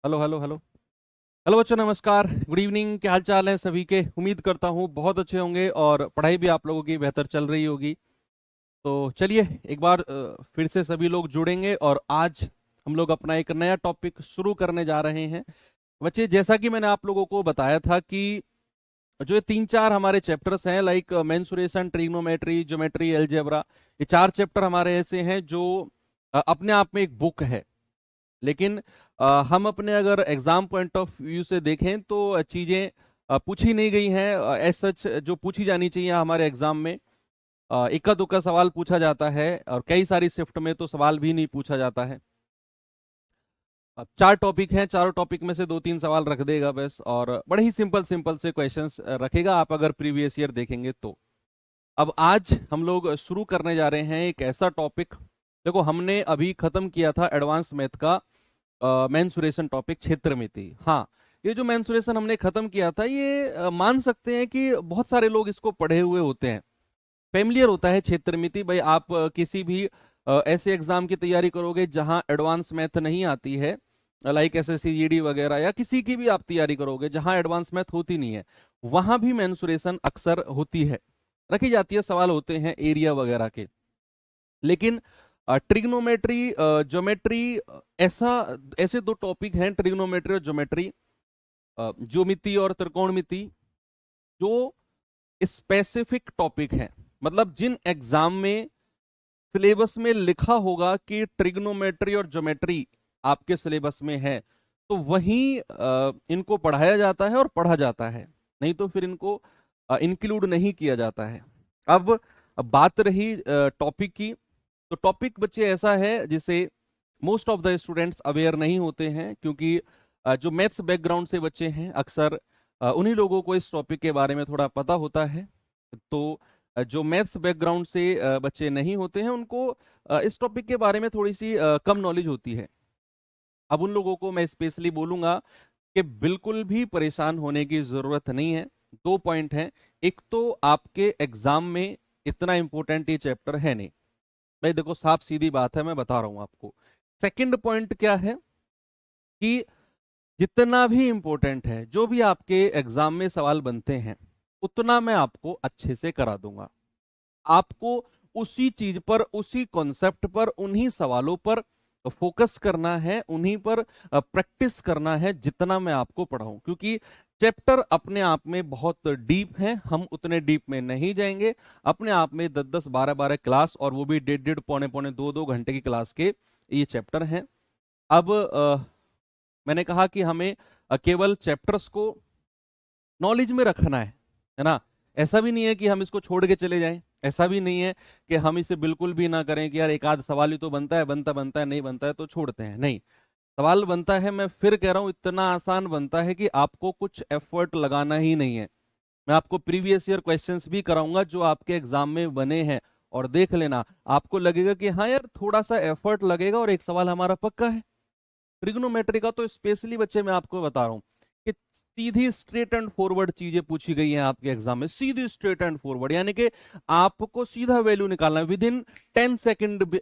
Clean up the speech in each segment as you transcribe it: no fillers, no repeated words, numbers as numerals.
Hello hello hello. Hello बच्चों, नमस्कार, good evening. क्या हाल चाल है सभी के? उम्मीद करता हूँ बहुत अच्छे होंगे और पढ़ाई भी आप लोगों की बेहतर चल रही होगी। तो चलिए एक बार फिर से सभी लोग जुड़ेंगे और आज हम लोग अपना एक नया टॉपिक शुरू करने जा रहे हैं। बच्चे, जैसा कि मैंने आप लोगों को बताया था कि जो ये 3-4 हमारे चैप्टर्स हैं, like mensuration, trigonometry, geometry, algebra, ये 4 चैप्टर हमारे ऐसे हैं जो अपने आप में एक बुक है। लेकिन हम अपने अगर एग्जाम पॉइंट ऑफ व्यू से देखें तो चीजें पूछी नहीं गई हैं एज सच जो पूछी जानी चाहिए हमारे एग्जाम में। इक्का दुक्का सवाल पूछा जाता है और कई सारी शिफ्ट में तो सवाल भी नहीं पूछा जाता है। अब 4 टॉपिक हैं, चारों टॉपिक में से 2-3 सवाल रख देगा बस, और बड़े ही सिंपल सिंपल से क्वेश्चंस रखेगा आप अगर प्रीवियस ईयर देखेंगे तो। अब आज हम लोग शुरू करने जा रहे हैं एक ऐसा टॉपिक। देखो, हमने अभी खत्म किया था एडवांस मैथ का मेंसुरेशन टॉपिक, क्षेत्रमिति। हाँ, ये जो मेंसुरेशन हमने खत्म किया था, ये मान सकते हैं कि बहुत सारे लोग इसको पढ़े हुए होते हैं, फेमिलियर होता है क्षेत्रमिति। भाई आप किसी भी ऐसे एग्जाम की तैयारी करोगे जहां एडवांस मैथ नहीं आती है, लाइक एसएससी जीडी वगैरह, या किसी की भी आप तैयारी करोगे जहां एडवांस मैथ होती नहीं है, वहां भी मेंसुरेशन अक्सर होती है, रखी जाती है, सवाल होते हैं एरिया वगैरह के। लेकिन ट्रिग्नोमेट्री, ज्योमेट्री, ऐसा ऐसे दो टॉपिक हैं, ट्रिग्नोमेट्री और ज्योमेट्री, ज्योमिति और त्रिकोणमिति, जो स्पेसिफिक टॉपिक हैं। मतलब जिन एग्जाम में सिलेबस में लिखा होगा कि ट्रिग्नोमेट्री और ज्योमेट्री आपके सिलेबस में है, तो वहीं इनको पढ़ाया जाता है और पढ़ा जाता है, नहीं तो फिर इनको इंक्लूड नहीं किया जाता है। अब बात रही टॉपिक की, तो टॉपिक बच्चे ऐसा है जिसे most of the students aware नहीं होते हैं, क्योंकि जो मैथ्स बैकग्राउंड से बच्चे हैं अक्सर उन्हीं लोगों को इस टॉपिक के बारे में थोड़ा पता होता है। तो जो मैथ्स बैकग्राउंड से बच्चे नहीं होते हैं उनको इस टॉपिक के बारे में थोड़ी सी कम नॉलेज होती है। अब उन लोगों को मैं स्पेशली बोलूंगा कि बिल्कुल भी परेशान होने की जरूरत नहीं है। 2 पॉइंट हैं। एक तो आपके एग्जाम में इतना इंपॉर्टेंट ये चैप्टर है नहीं, भाई देखो साफ सीधी बात है, मैं बता रहा हूं आपको। सेकंड पॉइंट क्या है कि जितना भी इंपॉर्टेंट है, जो भी आपके एग्जाम में सवाल बनते हैं, उतना मैं आपको अच्छे से करा दूंगा। आपको उसी चीज पर, उसी कॉन्सेप्ट पर, उन्हीं सवालों पर फोकस करना है, उन्हीं पर प्रैक्टिस करना है जितना मैं आपको पढ़ाऊं, क्योंकि चैप्टर अपने आप में बहुत डीप है, हम उतने डीप में नहीं जाएंगे। अपने आप में 10-10, 12-12 क्लास, और वो भी 1.5-1.5, पौने-पौने 2-2 घंटे की क्लास के ये चैप्टर हैं। अब मैंने कहा कि हमें केवल चैप्टर्स को नॉलेज में रखना है ना। ऐसा भी नहीं है कि हम इसको छोड़ के चले जाएं, ऐसा भी नहीं है कि हम इसे बिल्कुल भी ना करें कि यार एक आध सवाल ही तो बनता है, बनता बनता है, नहीं बनता है तो छोड़ते हैं, नहीं। सवाल बनता है, मैं फिर कह रहा हूं, इतना आसान बनता है कि आपको कुछ एफर्ट लगाना ही नहीं है। मैं आपको प्रीवियस ईयर क्वेश्चंस भी कराऊंगा जो आपके एग्जाम में बने हैं, और देख लेना, आपको लगेगा कि हाँ यार थोड़ा सा एफर्ट लगेगा और एक सवाल हमारा पक्का है। ट्रिग्नोमेट्री का तो स्पेशली बच्चे मैं आपको बता रहा हूँ कि सीधी स्ट्रेट एंड फॉरवर्ड चीजें पूछी गई हैं आपके एग्जाम में, सीधी स्ट्रेट एंड फॉरवर्ड, यानी कि आपको सीधा वैल्यू निकालना है। विद इन 10 सेकेंड भी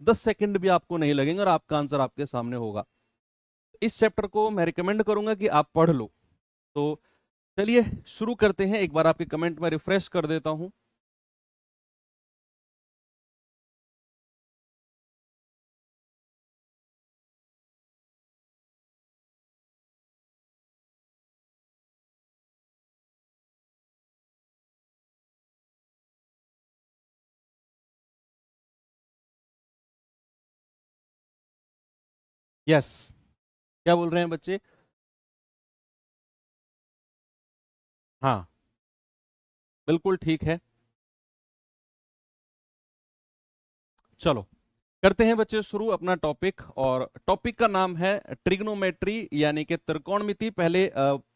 10 सेकेंड भी आपको नहीं लगेंगे और आपका आंसर आपके सामने होगा। इस चैप्टर को मैं रिकमेंड करूंगा कि आप पढ़ लो। तो चलिए शुरू करते हैं। एक बार आपके कमेंट में रिफ्रेश कर देता हूं। यस, क्या बोल रहे हैं बच्चे? हाँ, बिल्कुल ठीक है। चलो करते हैं बच्चे शुरू अपना टॉपिक, और टॉपिक का नाम है ट्रिग्नोमेट्री यानी कि त्रिकोणमिति। पहले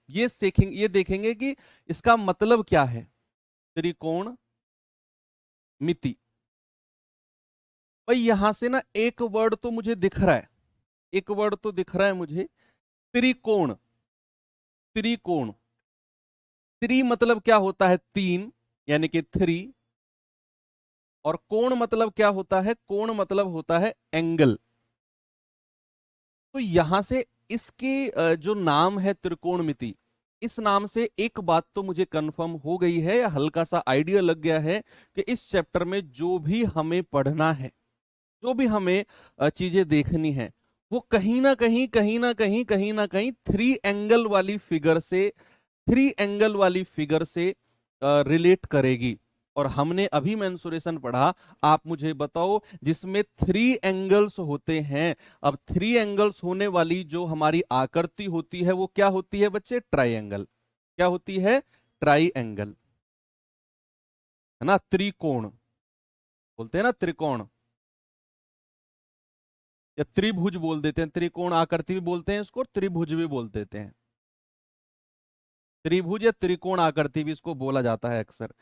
ये देखेंगे कि इसका मतलब क्या है, त्रिकोण मिति। भाई यहां से ना एक वर्ड तो मुझे दिख रहा है, एक वर्ड तो दिख रहा है मुझे, त्रिकोण। त्रिकोण, त्रि मतलब क्या होता है? 3, यानी कि 3। और कोण मतलब क्या होता है? कोण मतलब होता है एंगल। तो यहां से इसके जो नाम है त्रिकोणमिति, इस नाम से एक बात तो मुझे कंफर्म हो गई है या हल्का सा आइडिया लग गया है कि इस चैप्टर में जो भी हमें पढ़ना है, जो भी हमें चीजें देखनी है, वो कहीं ना कहीं थ्री एंगल वाली फिगर से, रिलेट करेगी। और हमने अभी मेंसुरेशन पढ़ा, आप मुझे बताओ, जिसमें थ्री एंगल्स होते हैं। अब थ्री एंगल्स होने वाली जो हमारी आकृति होती है वो क्या होती है बच्चे? ट्राइंगल। क्या होती है? ट्राइंगल, है ना। त्रिकोण बोलते हैं ना, त्रिकोण या त्रिभुज बोल देते हैं, त्रिकोण आकृति भी बोलते हैं इसको, त्रिभुज भी बोल देते हैं। त्रिभुज या त्रिकोण आकृति भी इसको बोला जाता है अक्सर।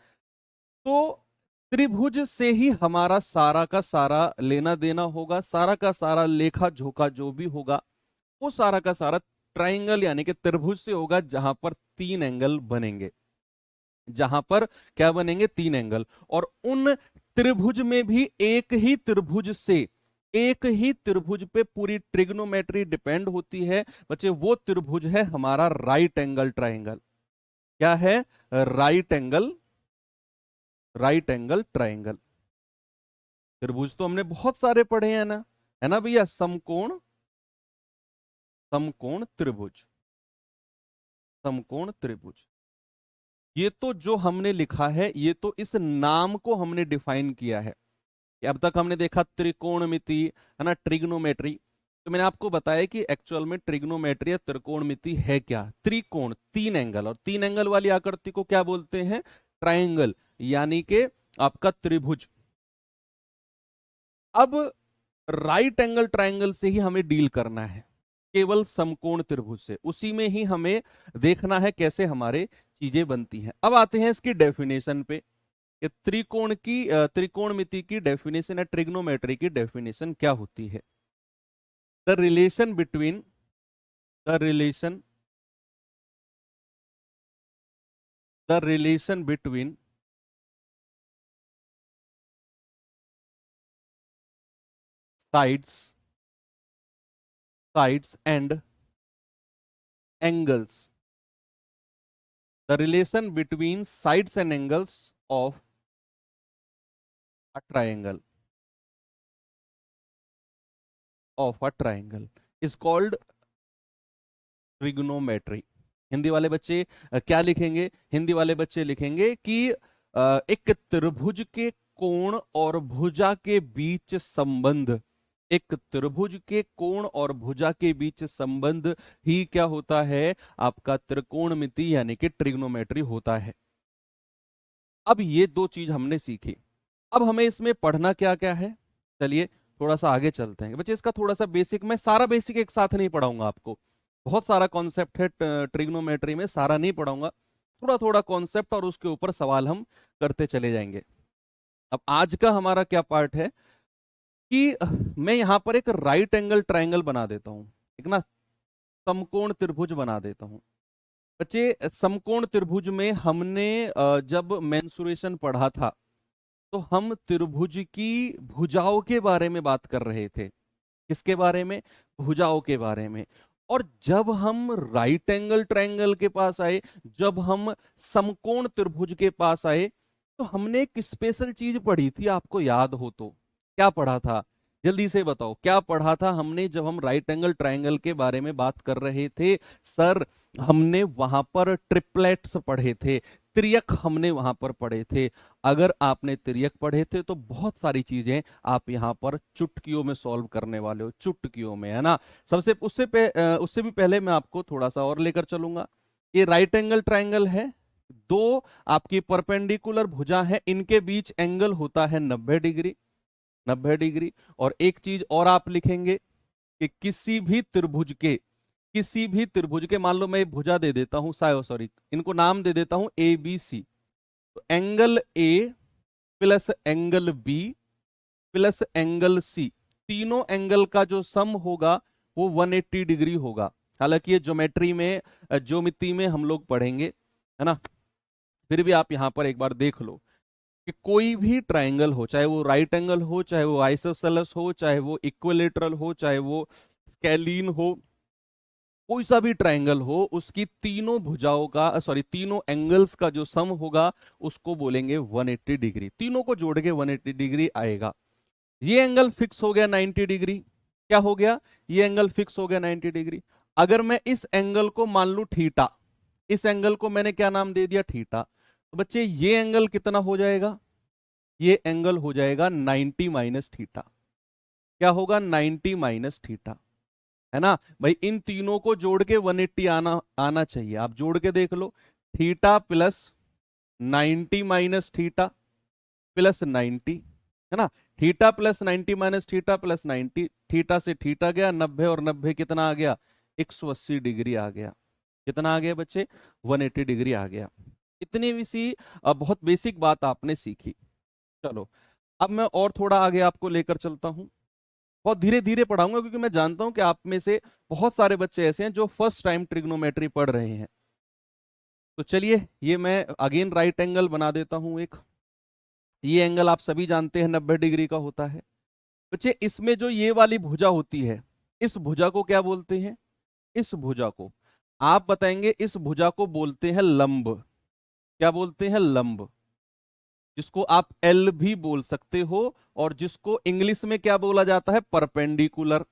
तो त्रिभुज से ही हमारा सारा का सारा लेना देना होगा, सारा का सारा लेखा जोखा जो भी होगा वो सारा का सारा ट्राइंगल यानी कि त्रिभुज से होगा, जहां पर तीन एंगल बनेंगे। जहां पर क्या बनेंगे? तीन एंगल। और उन त्रिभुज में भी एक ही त्रिभुज पे पूरी ट्रिग्नोमेट्री डिपेंड होती है बच्चे। वो त्रिभुज है हमारा राइट एंगल ट्राइंगल। क्या है? Right angle triangle. त्रिभुज तो हमने बहुत सारे पढ़े हैं ना, है ना भैया। समकोण त्रिभुज, समकोण त्रिभुज, ये तो जो हमने लिखा है, ये तो इस नाम को हमने डिफाइन किया है। कि अब तक हमने देखा त्रिकोणमिति, है ना, ट्रिग्नोमेट्री। तो मैंने आपको बताया कि एक्चुअल में ट्रिग्नोमेट्री या त्रिकोणमिति है क्या? त्रिकोण, तीन एंगल, और तीन एंगल वाली आकृति को क्या बोलते हैं? ट्राइंगल, यानी कि आपका त्रिभुज। अब राइट एंगल ट्राइंगल से ही हमें डील करना है, केवल समकोण त्रिभुज से। उसी में ही हमें देखना है कैसे हमारे चीजें बनती हैं। अब आते हैं इसकी डेफिनेशन पे कि त्रिकोणमिति की डेफिनेशन है, ट्रिग्नोमेट्री की डेफिनेशन क्या होती है। The relation between the relation between sides and angles, the relation between sides and angles of a triangle is called trigonometry। Hindi वाले बच्चे क्या लिखेंगे? हिंदी वाले बच्चे लिखेंगे कि एक त्रिभुज के कोण और भुजा के बीच संबंध, एक त्रिभुज के कोण और भुजा के बीच संबंध ही क्या होता है? आपका त्रिकोणमिति यानी कि ट्रिग्नोमेट्री होता है। अब ये दो चीज हमने सीखी, अब हमें इसमें पढ़ना क्या क्या है। चलिए थोड़ा सा आगे चलते हैं बच्चे। इसका थोड़ा सा बेसिक, मैं सारा बेसिक एक साथ नहीं पढ़ाऊंगा आपको, बहुत सारा कॉन्सेप्ट है ट्रिग्नोमेट्री में, सारा नहीं पढ़ाऊंगा। थोड़ा थोड़ा कॉन्सेप्ट और उसके ऊपर सवाल हम करते चले जाएंगे। अब आज का हमारा क्या पार्ट है कि मैं यहां पर एक राइट एंगल ट्राइंगल बना देता हूं, एक ना समकोण त्रिभुज बना देता हूं। बच्चे समकोण त्रिभुज में हमने जब मेंसुरेशन पढ़ा था तो हम त्रिभुज की भुजाओं के बारे में बात कर रहे थे। किसके बारे में? भुजाओं के बारे में। और जब हम राइट एंगल ट्रायंगल के पास आए, जब हम समकोण त्रिभुज के पास आए, तो हमने एक स्पेशल चीज पढ़ी थी, आपको याद हो तो। क्या पढ़ा था? जल्दी से बताओ, क्या पढ़ा था हमने जब हम राइट एंगल ट्रायंगल के बारे में बात कर रहे थे? सर, हमने वहां पर ट्रिपलेट्स पढ़े थे, त्रियक हमने वहां पर पढ़े थे। अगर आपने त्रियक पढ़े थे तो बहुत सारी चीजें आप यहां पर चुटकियों में सॉल्व करने वाले हो, चुटकियों में, है ना। उससे भी पहले मैं आपको थोड़ा सा और लेकर चलूंगा। ये राइट एंगल ट्रायंगल है, दो आपकी परपेंडिकुलर भुजा है, इनके बीच एंगल होता है 90 डिग्री, 90 डिग्री। और एक चीज और आप लिखेंगे कि किसी भी त्रिभुज के, मान लो मैं भुजा दे देता हूं, सॉरी, इनको नाम दे देता हूं ए बी सी। तो angle A plus angle B plus angle C, तीनों एंगल का जो सम होगा वो 180 डिग्री होगा। हालांकि ये ज्योमेट्री में हम लोग पढ़ेंगे, है ना। फिर भी आप यहां पर एक बार देख लो कि कोई भी ट्राइंगल हो, चाहे वो राइट एंगल हो, चाहे वो आइसोसेलेस हो, चाहे वो इक्विलेटरल हो, चाहे वो स्केलीन हो, कोई सा भी ट्रायंगल हो, उसकी तीनों भुजाओं का, सॉरी, तीनों एंगल्स का जो सम होगा उसको बोलेंगे 180 डिग्री। तीनों को जोड़ के 180 डिग्री आएगा। ये एंगल फिक्स हो गया 90 डिग्री। क्या हो गया? ये एंगल फिक्स हो गया 90 डिग्री। अगर मैं इस एंगल को मान लू थीटा, इस एंगल को मैंने क्या नाम दे दिया? थीटा। तो बच्चे ये एंगल कितना हो जाएगा? ये एंगल हो जाएगा 90 माइनस थीटा। क्या होगा? 90 माइनस थीटा, है ना भाई। इन तीनों को जोड़ के 180 आना आना चाहिए। आप जोड़ के देख लो, theta plus 90 minus theta plus 90, है ना। Theta plus 90 minus theta plus 90, theta से थीटा गया 90 और 90 कितना आ गया? 180 डिग्री आ गया। कितना आ गया बच्चे? 180 डिग्री आ गया। इतनी भी सी बहुत बेसिक बात आपने सीखी। चलो, अब मैं और थोड़ा आगे आपको लेकर चलता हूं। बहुत धीरे धीरे पढ़ाऊंगा क्योंकि मैं जानता हूं कि आप में से बहुत सारे बच्चे ऐसे हैं जो फर्स्ट टाइम ट्रिग्नोमेट्री पढ़ रहे हैं। तो चलिए, ये मैं अगेन राइट एंगल बना देता हूं एक। ये एंगल आप सभी जानते हैं 90 डिग्री का होता है। बच्चे, इसमें जो ये वाली भुजा होती है, इस भुजा को क्या बोलते हैं? इस भुजा को आप बताएंगे, इस भुजा को बोलते हैं लंब। क्या बोलते हैं? लंब। जिसको आप एल भी बोल सकते हो, और जिसको इंग्लिश में क्या बोला जाता है? परपेंडिकुलर।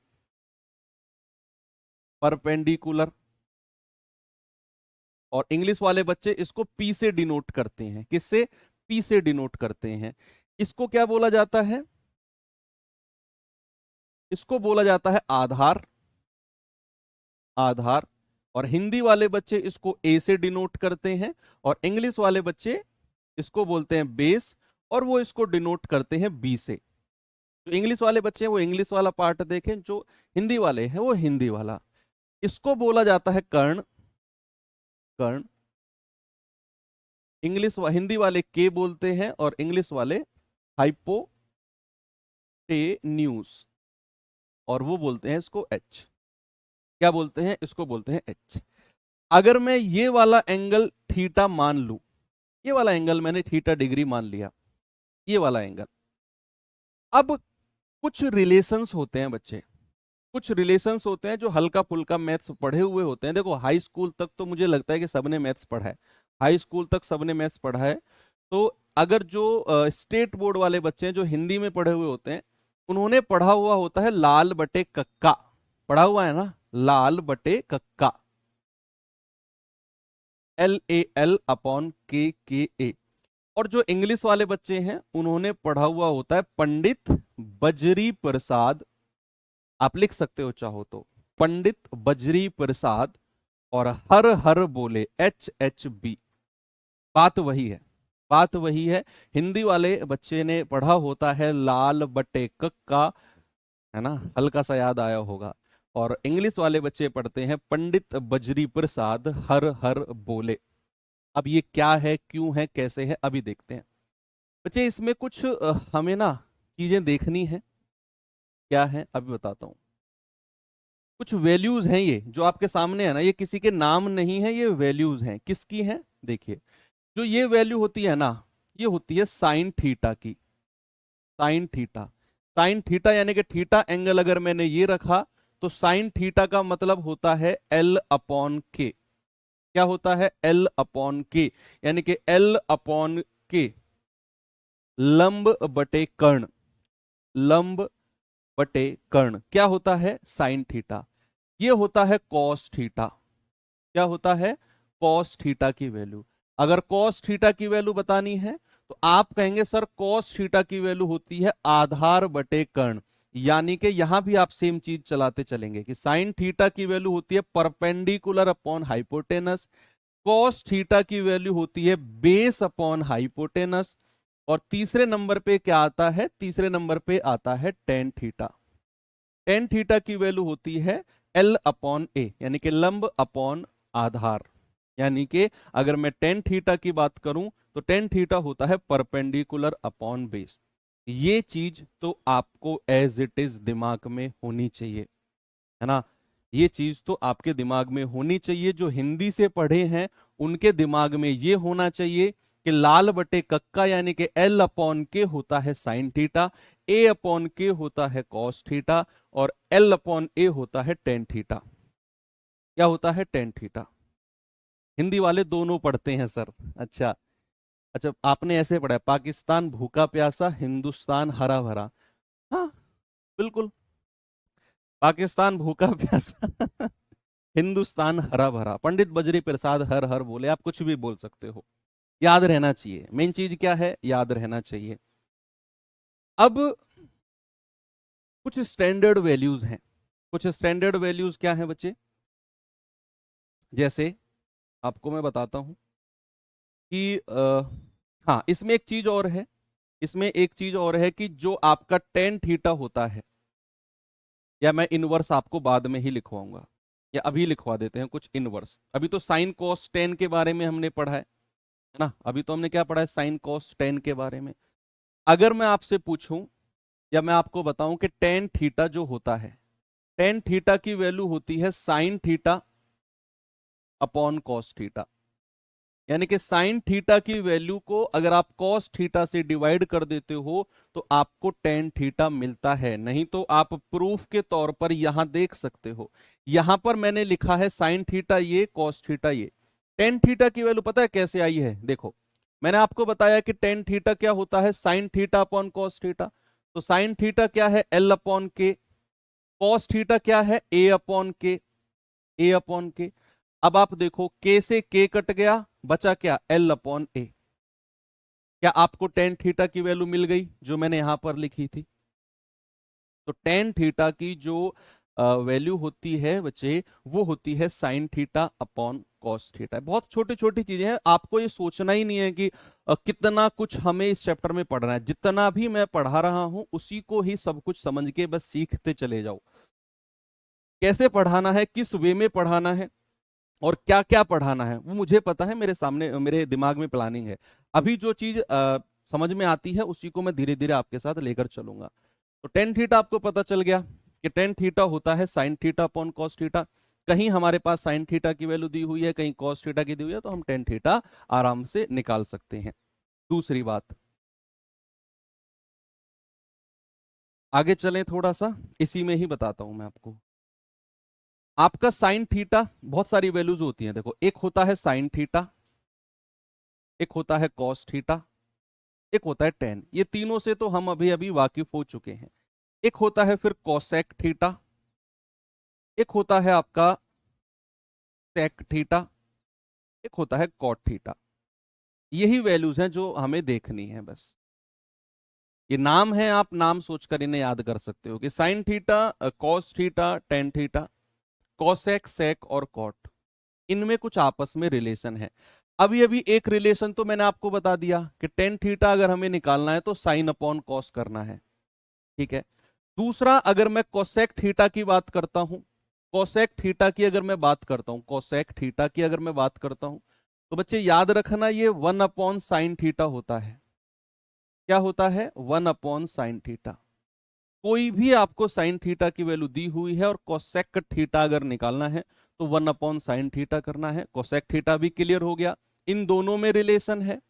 परपेंडिकुलर। और इंग्लिश वाले बच्चे इसको पी से डिनोट करते हैं। किससे? पी से डिनोट करते हैं। इसको क्या बोला जाता है? इसको बोला जाता है आधार। आधार। और हिंदी वाले बच्चे इसको ए से डिनोट करते हैं, और इंग्लिश वाले बच्चे इसको बोलते हैं बेस, और वो इसको डिनोट करते हैं बी से। जो इंग्लिश वाले बच्चे हैं वो इंग्लिश वाला पार्ट देखें, जो हिंदी वाले हैं वो हिंदी वाला। इसको बोला जाता है कर्ण। कर्ण। हिंदी वाले के बोलते हैं, और इंग्लिश वाले हाइपोटेन्यूज, और वो बोलते हैं इसको एच। क्या बोलते हैं? इसको बोलते हैं एच। अगर मैं ये वाला एंगल थीटा मान लू, ये वाला एंगल मैंने थीटा डिग्री मान लिया, ये वाला एंगल। अब कुछ रिलेशंस होते हैं बच्चे, कुछ रिलेशंस होते हैं जो हल्का फुल्का मैथ्स पढ़े हुए होते हैं। देखो, हाई स्कूल तक तो मुझे लगता है कि सबने मैथ्स पढ़ा है। हाई स्कूल तक सबने मैथ्स पढ़ा है। तो अगर जो स्टेट बोर्ड वाले बच्चे हैं जो हिंदी में पढ़े हुए होते हैं, उन्होंने पढ़ा हुआ होता है लाल बटे कक्का। पढ़ा हुआ है ना, लाल बटे कक्का। LAL अपॉन के। और जो इंग्लिश वाले बच्चे हैं उन्होंने पढ़ा हुआ होता है पंडित बजरी प्रसाद। आप लिख सकते हो चाहो तो, पंडित बजरी प्रसाद, और हर हर बोले HHB। बात वही है, बात वही है। हिंदी वाले बच्चे ने पढ़ा होता है लाल बटे कक्का, है ना, हल्का सा याद आया होगा। और इंग्लिश वाले बच्चे पढ़ते हैं पंडित बजरी प्रसाद हर हर बोले। अब ये क्या है, क्यों है, कैसे है, अभी देखते हैं बच्चे। इसमें कुछ हमें ना चीजें देखनी है। क्या है अभी बताता हूं। कुछ वैल्यूज हैं ये जो आपके सामने है ना, ये किसी के नाम नहीं है, ये वैल्यूज हैं। किसकी हैं? देखिए, जो ये वैल्यू होती है ना, ये होती है साइन थीटा की। Sine theta. साइन थीटा यानी कि थीटा एंगल अगर मैंने ये रखा, तो साइन थीटा का मतलब होता है L अपॉन के। क्या होता है? L अपॉन के, यानी कि L अपॉन के, लंब बटे कर्ण। लंब बटे कर्ण क्या होता है? Sine theta. ये होता है कॉस थीटा। क्या होता है? कॉस थीटा की वैल्यू। अगर कॉस थीटा की वैल्यू बतानी है तो आप कहेंगे सर कॉस थीटा की वैल्यू होती है आधार बटे कर्ण। यानी कि यहां भी आप सेम चीज चलाते चलेंगे कि साइन थीटा की वैल्यू होती है perpendicular upon hypotenuse, cos theta की वैल्यू होती है बेस अपॉन हाइपोटेनस, और तीसरे नंबर पे क्या आता है? तीसरे नंबर पे आता है टेन थीटा। टेन थीटा की वैल्यू होती है L अपॉन ए, यानी कि लंब अपॉन आधार। यानी कि अगर मैं टेन थीटा की बात करूं तो टेन थीटा होता है परपेंडिकुलर अपॉन बेस। ये चीज तो आपको एज इट इज दिमाग में होनी चाहिए, है ना। ये चीज तो आपके दिमाग में होनी चाहिए। जो हिंदी से पढ़े हैं उनके दिमाग में ये होना चाहिए कि लाल बटे कक्का यानी कि L अपॉन के होता है साइन थीटा, A अपॉन के होता है कॉस थीटा, और L अपॉन ए होता है टेन थीटा। क्या होता है टेन थीटा। हिंदी वाले दोनों पढ़ते हैं सर। अच्छा। अच्छा, आपने ऐसे पढ़ा है, पाकिस्तान भूखा प्यासा, हिंदुस्तान हरा भरा। हाँ, बिल्कुल। पाकिस्तान भूखा प्यासा हिंदुस्तान हरा भरा। पंडित बजरी प्रसाद हर हर बोले, आप कुछ भी बोल सकते हो। याद रहना चाहिए, मेन चीज क्या है, याद रहना चाहिए। अब कुछ स्टैंडर्ड वैल्यूज हैं। कुछ स्टैंडर्ड वैल्यूज क्या है बच्चे? जैसे आपको मैं बताता हूं कि हाँ, इसमें एक चीज और है। इसमें एक चीज और है कि जो आपका टेन थीटा होता है, या मैं इनवर्स आपको बाद में ही लिखवाऊंगा, या अभी लिखवा देते हैं कुछ इनवर्स। अभी तो साइन कॉस टेन के बारे में हमने पढ़ा है ना? अभी तो हमने क्या पढ़ा है, साइन कॉस टेन के बारे में। अगर मैं आपसे पूछूं या मैं आपको बताऊं कि टेन थीटा जो होता है, टेन थीटा की वैल्यू होती है sine theta upon cos theta. यानी कि साइन थीटा की वैल्यू को अगर आप कॉस थीटा से डिवाइड कर देते हो तो आपको टेन थीटा मिलता है। नहीं तो आप प्रूफ के तौर पर यहां देख सकते हो, यहां पर मैंने लिखा है साइन थीटा ये, कॉस थीटा ये। टेन थीटा की वैल्यू पता है कैसे आई है? देखो, मैंने आपको बताया कि टेन थीटा क्या होता है, sine theta upon cos theta. तो साइन थीटा क्या है, एल अपॉन के। कॉस थीटा क्या है, ए अपॉन के। ए अपॉन के। अब आप देखो, के से के कट गया, बचा क्या, एल अपॉन ए। क्या आपको टेन थीटा की वैल्यू मिल गई जो मैंने यहां पर लिखी थी? तो टेन थीटा की जो वैल्यू होती है बच्चे, वो होती है sine theta upon cos theta. बहुत छोटी छोटी चीजें हैं, आपको ये सोचना ही नहीं है कि कितना कुछ हमें इस चैप्टर में पढ़ना है। जितना भी मैं पढ़ा रहा हूं उसी को ही सब कुछ समझ के बस सीखते चले जाओ। कैसे पढ़ाना है, किस वे में पढ़ाना है, और क्या क्या पढ़ाना है, वो मुझे पता है। मेरे सामने, मेरे दिमाग में प्लानिंग है। अभी जो चीज समझ में आती है उसी को मैं धीरे धीरे आपके साथ लेकर चलूंगा। तो टेन थीटा आपको पता चल गया कि टेन थीटा होता है sine theta upon cos theta. कहीं हमारे पास साइन थीटा की वैल्यू दी हुई है, कहीं कॉस थीटा की दी हुई है, तो हम टेन थीटा आराम से निकाल सकते हैं। दूसरी बात, आगे चलें थोड़ा सा, इसी में ही बताता हूं मैं आपको। आपका साइन थीटा, बहुत सारी वैल्यूज होती हैं। देखो, एक होता है साइन थीटा, एक होता है कॉस थीटा, एक होता है टेन। ये तीनों से तो हम अभी अभी वाकिफ हो चुके हैं। एक होता है फिर कोसेक थीटा, एक होता है आपका सेक थीटा, एक होता है कॉट थीटा। यही वैल्यूज हैं जो हमें देखनी है बस। ये नाम है, आप नाम सोचकर इन्हें याद कर सकते हो कि sine theta, cos theta, tan theta, cosec, sec और कॉट, इनमें कुछ आपस में रिलेशन है। अभी अभी एक रिलेशन तो मैंने आपको बता दिया कि टेन थीटा अगर हमें निकालना है तो साइन अपॉन कॉस करना है। ठीक है। दूसरा, अगर मैं कोसेक थीटा की बात करता हूं, कोसेक थीटा की अगर मैं बात करता हूं, कोसेक थीटा की अगर मैं बात करता हूं, तो बच्चे याद रखना ये वन अपॉन साइन थीटा होता है। क्या होता है, वन अपॉन साइन थीटा। कोई भी आपको साइन थीटा की वैल्यू दी हुई है और कोसेक थीटा अगर निकालना है तो वन अपॉन साइन थीटा करना है। कोसेक थीटा भी क्लियर हो गया। इन दोनों में रिलेशन है।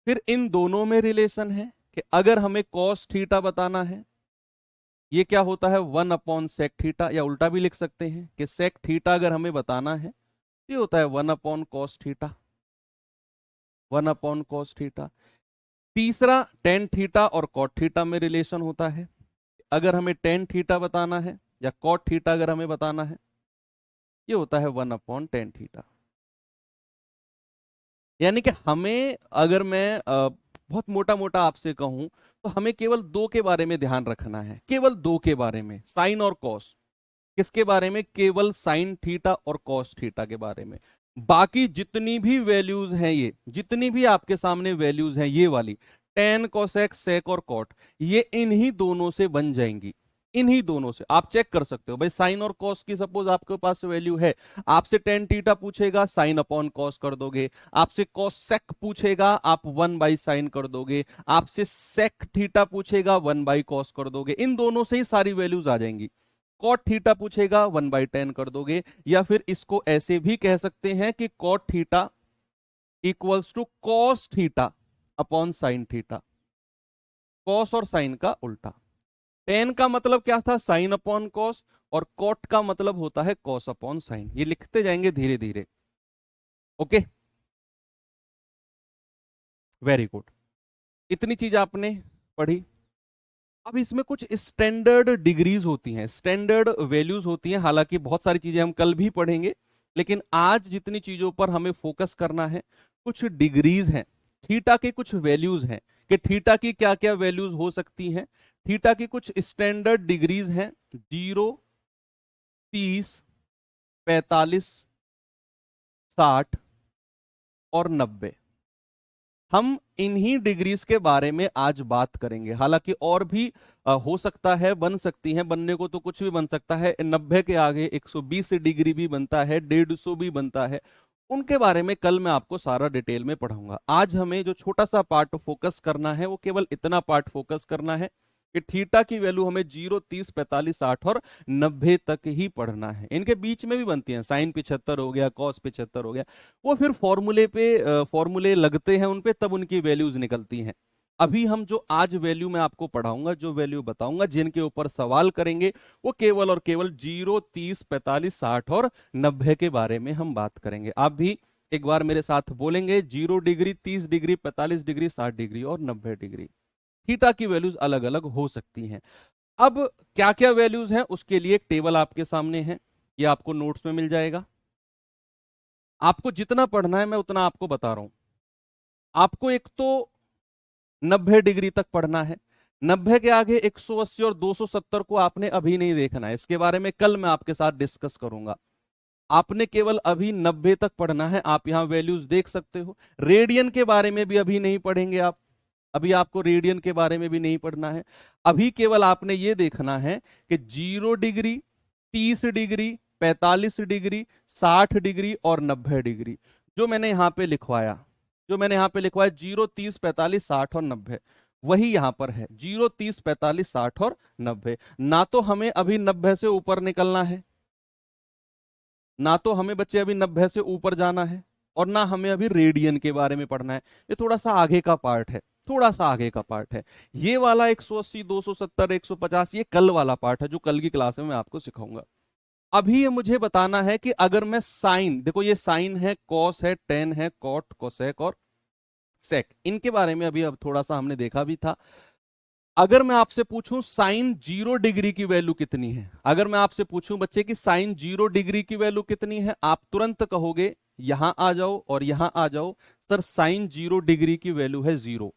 फिर इन दोनों में रिलेशन है कि अगर हमें कॉस थीटा बताना है, ये क्या होता है, वन अपॉन सेक थीटा। या उल्टा भी लिख सकते हैं कि सेक थीटा अगर हमें बताना है, ये होता है one upon cos theta. One upon cos theta. तीसरा, टेन थीटा और कॉट थीटा में रिलेशन होता है। अगर हमें टेन थीटा बताना है या कॉट थीटा अगर हमें बताना है, ये होता है वन अपॉन टेन थीटा। यानी कि हमें, अगर मैं बहुत मोटा मोटा आपसे कहूं, तो हमें केवल दो के बारे में ध्यान रखना है, केवल दो के बारे में, साइन और कॉस। किसके बारे में, केवल साइन थीटा और कॉस थीटा के बारे में। बाकी जितनी भी वैल्यूज हैं, ये जितनी भी आपके सामने वैल्यूज हैं, ये वाली टेन, कोसेक, सेक और कॉट, ये इन्हीं दोनों से बन जाएंगी। इन्हीं दोनों से आप चेक कर सकते हो भाई। साइन और कॉस की सपोज आपके पास वैल्यू है, आपसे टेन थीटा पूछेगा, साइन अपॉन कॉस कर दोगे। आपसे कॉस सेक पूछेगा, आप वन बाई साइन कर दोगे। आपसे सेक थीटा पूछेगा, वन बाई कॉस कर दोगे। इन दोनों से ही सारी वैल्यूज आ जाएंगी। कॉट थीटा पूछेगा, वन बाई टेन कर दोगे। या फिर इसको ऐसे भी कह सकते हैं कि cot theta equals to cos theta upon sine theta. Cos और साइन का उल्टा। टेन का मतलब क्या था, साइन अपॉन कॉस, और कॉट का मतलब होता है कॉस अपॉन साइन। ये लिखते जाएंगे धीरे धीरे। ओके, वेरी गुड, इतनी चीज आपने पढ़ी। अब इसमें कुछ स्टैंडर्ड डिग्रीज होती हैं, स्टैंडर्ड वैल्यूज होती हैं। हालांकि बहुत सारी चीजें हम कल भी पढ़ेंगे, लेकिन आज जितनी चीजों पर हमें फोकस करना है, कुछ डिग्रीज हैं, थीटा के कुछ वैल्यूज हैं कि थीटा की क्या क्या वैल्यूज हो सकती हैं। थीटा की कुछ स्टैंडर्ड डिग्रीज हैं, 0, 30, 45, 60 और 90। हम इन्हीं डिग्रीज के बारे में आज बात करेंगे। हालांकि और भी हो सकता है, बन सकती है, बनने को तो कुछ भी बन सकता है। 90 के आगे 120 डिग्री भी बनता है, 150 भी बनता है। उनके बारे में कल मैं आपको सारा डिटेल में पढ़ाऊंगा। आज हमें जो छोटा सा पार्ट फोकस करना है, वो केवल इतना पार्ट फोकस करना है कि थीटा की वैल्यू हमें 0, 30, 45, 60 और 90 तक ही पढ़ना है। इनके बीच में भी बनती हैं, साइन 75 हो गया, कॉस 75 हो गया, वो फिर फॉर्मूले पे फॉर्मूले लगते हैं उन पे, तब उनकी वैल्यूज निकलती हैं। अभी हम जो आज वैल्यू मैं आपको पढ़ाऊंगा, जो वैल्यू बताऊंगा, जिनके ऊपर सवाल करेंगे, वो केवल और केवल 0, 30, 45, 60 और 90 के बारे में हम बात करेंगे। आप भी एक बार मेरे साथ बोलेंगे, 0 डिग्री, 30 डिग्री, 45 डिग्री, 60 डिग्री और 90 डिग्री। थीटा की वैल्यूज अलग अलग हो सकती हैं। अब क्या क्या वैल्यूज हैं, उसके लिए एक टेबल आपके सामने है, ये आपको नोट्स में मिल जाएगा। आपको जितना पढ़ना है मैं उतना आपको बता रहा हूं। आपको एक तो 90 डिग्री तक पढ़ना है। 90 के आगे 180 और 270 को आपने अभी नहीं देखना है, इसके बारे में कल मैं आपके साथ डिस्कस करूंगा। आपने केवल अभी 90 तक पढ़ना है। आप यहां वैल्यूज देख सकते हो। रेडियन के बारे में भी अभी नहीं पढ़ेंगे आप, अभी आपको रेडियन के बारे में भी नहीं पढ़ना है। अभी केवल आपने ये देखना है कि 0 डिग्री, 30 डिग्री, 45 डिग्री, 60 डिग्री और 90 डिग्री, जो मैंने यहां पे लिखवाया, जो मैंने यहां पे लिखवाया 0, 30, 45, 60 और 90, वही यहां पर है, 0, 30, 45, 60 और 90। ना तो हमें अभी 90 से ऊपर निकलना है, ना तो हमें बच्चे अभी 90 से ऊपर जाना है, और ना हमें अभी रेडियन के बारे में पढ़ना है। ये थोड़ा सा आगे का पार्ट है, थोड़ा सा आगे का पार्ट है। ये वाला 180, 270, 150, ये कल वाला पार्ट है, जो कल की क्लास में मैं आपको सिखाऊंगा। अभी ये मुझे बताना है कि अगर मैं साइन, देखो ये साइन है, कॉस है, टेन है, कॉट, कोसेक और सेक, इनके बारे में अभी अब थोड़ा सा हमने देखा भी था। अगर मैं आपसे पूछूं साइन 0 डिग्री की वैल्यू कितनी है, अगर मैं आपसे पूछूं बच्चे कि साइन 0 डिग्री की वैल्यू कितनी है, आप तुरंत कहोगे यहां आ जाओ और यहां आ जाओ, सर साइन 0 डिग्री की वैल्यू है 0।